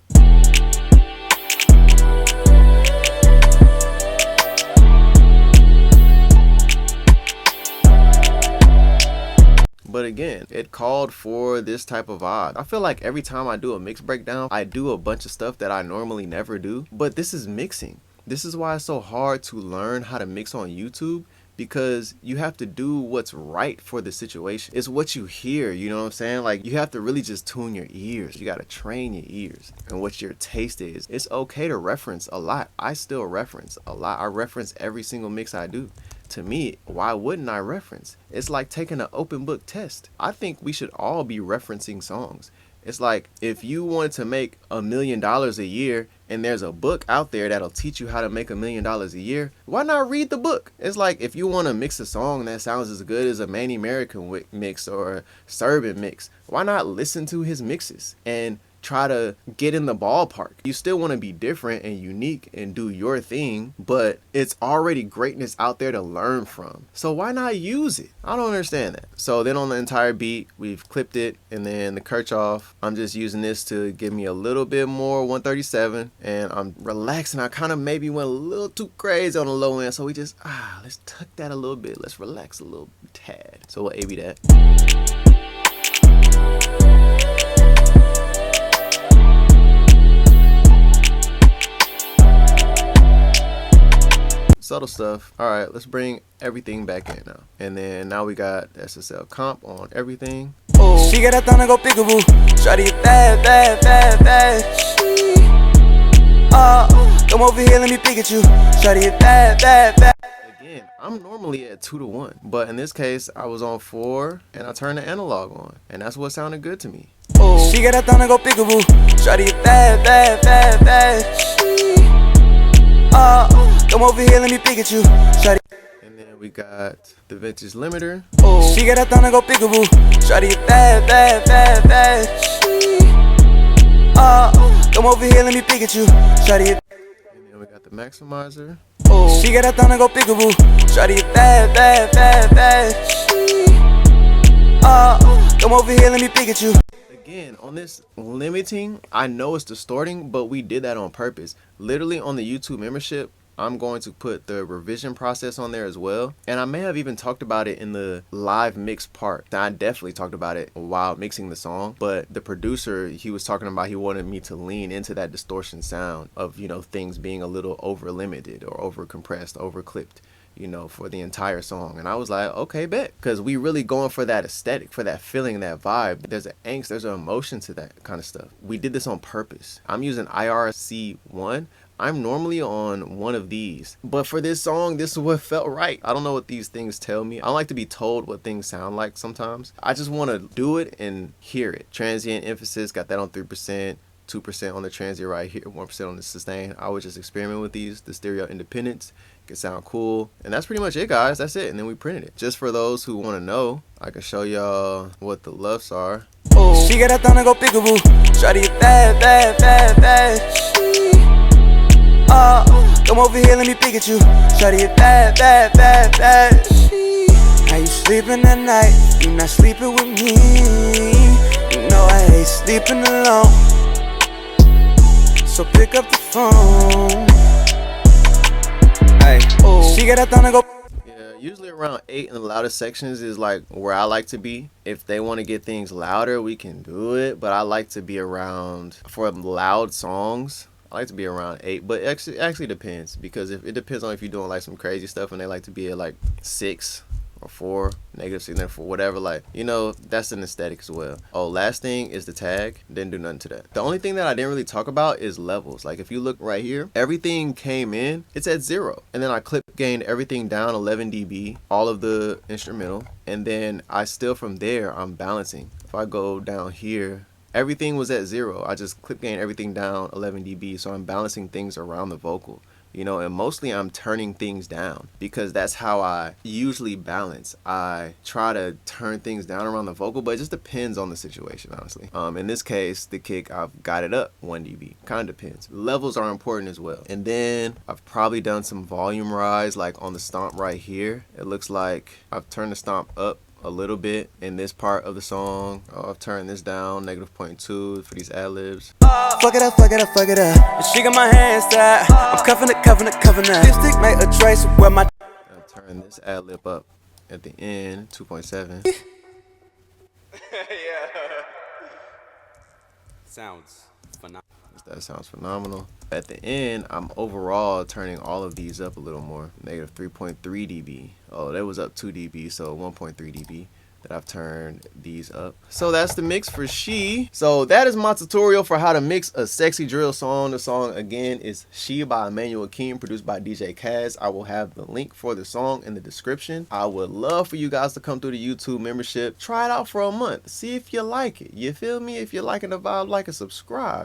But again, it called for this type of vibe. I feel like every time I do a mix breakdown, I do a bunch of stuff that I normally never do. But this is mixing. This is why it's so hard to learn how to mix on YouTube, because you have to do what's right for the situation. It's what you hear, you know what I'm saying? Like, you have to really just tune your ears. You gotta train your ears and what your taste is. It's okay to reference a lot. I still reference a lot. I reference every single mix I do. To me, why wouldn't I reference? It's like taking an open book test. I think we should all be referencing songs. It's like, if you wanted to make $1 million a year and there's a book out there that'll teach you how to make $1 million a year, why not read the book? It's like, if you want to mix a song that sounds as good as a Manny American mix or a Serbian mix, why not listen to his mixes and try to get in the ballpark? You still want to be different and unique and do your thing, but it's already greatness out there to learn from. So why not use it? I don't understand that. So then on the entire beat, we've clipped it, and then the Kirchhoff, I'm just using this to give me a little bit more 137, and I'm relaxing. I kind of maybe went a little too crazy on the low end, so we just, let's tuck that a little bit. Let's relax a little tad. So we'll A-B that. Subtle stuff. All right, let's bring everything back in now. And then now we got SSL comp on everything. Oh, she got that thing to go peekaboo. Shawty it bad, bad, bad, bad. She, come over here, let me peek at you. Shawty it bad, bad, bad. Again, I'm normally at 2-to-1, but in this case, I was on 4 and I turned the analog on, and that's what sounded good to me. Oh, she got that thing to go peekaboo. Shawty it bad, bad, bad, bad. She, come over here, let me peek at you. Shawty. And then we got the vintage limiter. Oh, she got that thing to go peekaboo. Shawty it bad, bad, bad, bad. She, come over here, let me peek at you. Shawty it. And then we got the maximizer. Oh, she got that thing to go peekaboo. Shawty it bad, bad, bad, bad. She, come over here, let me peek at you. Again, on this limiting, I know it's distorting, but we did that on purpose. Literally on the YouTube membership, I'm going to put the revision process on there as well. And I may have even talked about it in the live mix part. I definitely talked about it while mixing the song, but the producer, he was talking about he wanted me to lean into that distortion sound of, you know, things being a little over limited or over compressed, over clipped, you know, for the entire song. And I was like, okay, bet, because we really going for that aesthetic, for that feeling, that vibe. There's an angst, there's an emotion to that kind of stuff. We did this on purpose. I'm using IRC1. I'm normally on one of these, but for this song, this is what felt right. I don't know what these things tell me. I don't like to be told what things sound like sometimes. I just want to do it and hear it. Transient emphasis, got that on 3%. 2% on the transient right here, 1% on the sustain. I would just experiment with these. The stereo independence can sound cool. And that's pretty much it, guys. That's it. And then we printed it. Just for those who want to know, I can show y'all what the LUFs are. Oh, she got a thong to go peekaboo. Shawty a bad, bad, bad, bad. Come over here, let me peek at you. Shawty a bad, bad, bad, bad. How you sleeping at night? You not sleeping with me. You know I hate sleeping alone. So pick up the phone. Hey, she got a thong to go. Yeah, usually around 8 in the loudest sections is like where I like to be. If they want to get things louder, we can do it. But I like to be around, for loud songs, I like to be around 8. But it actually depends, because if it depends on if you're doing like some crazy stuff and they like to be at like 6 or 4, negative significant, whatever, like, you know, that's an aesthetic as well. Oh, last thing is the tag. Didn't do nothing to that. The only thing that I didn't really talk about is levels. Like if you look right here, everything came in, it's at 0, and then I clip gained everything down 11 dB, all of the instrumental, and then I still from there I'm balancing. If I go down here, everything was at 0. I just clip gained everything down 11 dB, so I'm balancing things around the vocal. You know, and mostly I'm turning things down because that's how I usually balance. I try to turn things down around the vocal, but it just depends on the situation, honestly. In this case, the kick, I've got it up 1 dB. Kind of depends. Levels are important as well. And then I've probably done some volume rise, like on the stomp right here. It looks like I've turned the stomp up a little bit in this part of the song. I've turned this down, -0.2 for these ad-libs. Fuck it up, fuck it up, fuck it up. And she got my hands tied. I'm cuffing it, cuffing it, cuffing it. Lipstick made a trace of where my. I'll turn this ad-lib up at the end, 2.7. Yeah. Sounds phenomenal. That sounds phenomenal. At the end, I'm overall turning all of these up a little more. -3.3 dB. Oh, that was up 2 dB, so 1.3 dB that I've turned these up. So that's the mix for She. So that is my tutorial for how to mix a sexy drill song. The song again is She by Immanuel, produced by DJ Kaz. I will have the link for the song in the description. I would love for you guys to come through the YouTube membership. Try it out for a month. See if you like it. You feel me? If you're liking the vibe, like and subscribe.